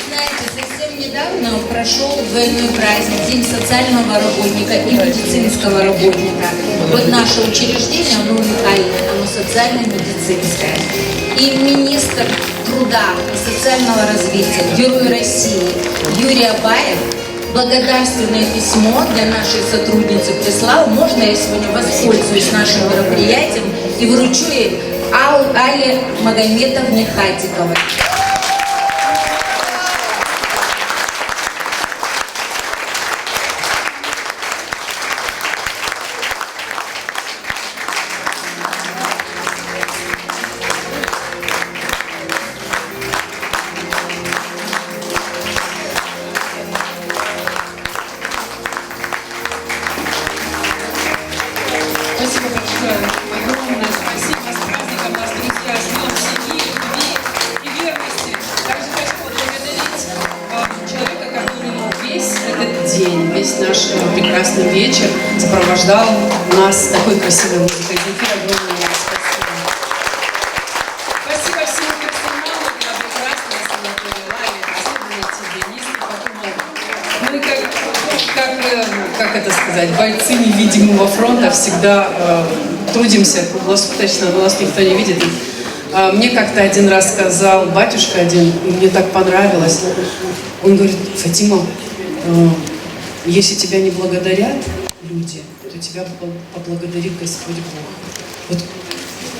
O: Знаете, совсем недавно прошел двойной праздник, День социального работника и медицинского работника. Вот наше учреждение, оно уникальное, оно социально-медицинское. И министр труда и социального развития, Герой России Юрий Абаев благодарственное письмо для нашей сотрудницы прислал. Можно я сегодня воспользуюсь нашим мероприятием и вручу ей Алле Магометовне Хатиковой.
A: Спасибо большое. Огромное спасибо. С праздником нас, друзья. С днем семьи, любви и верности. Также хочу поблагодарить человека, который весь этот день, весь наш прекрасный вечер сопровождал нас такой красивой музыкой. Земфира, огромное вам спасибо. Спасибо всему персоналу на прекрасной санатории Лаве, особенно тебе, низкий поклон. Мы как это сказать, бойцы невидимого фронта всегда трудимся круглосуточно, но нас никто не видит. Мне как-то один раз сказал батюшка один, и мне так понравилось. Он говорит: Фатима, если тебя не благодарят люди, то тебя поблагодарит Господь Бог. Вот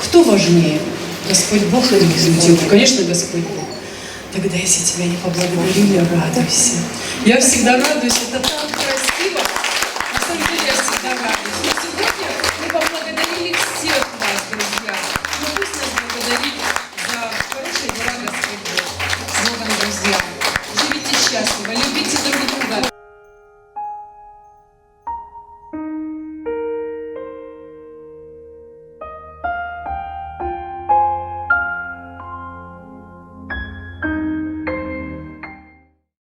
A: кто важнее, Господь Бог или люди? Конечно, Господь Бог. Тогда, если тебя не поблагодарили, радуйся. Я всегда радуюсь. Это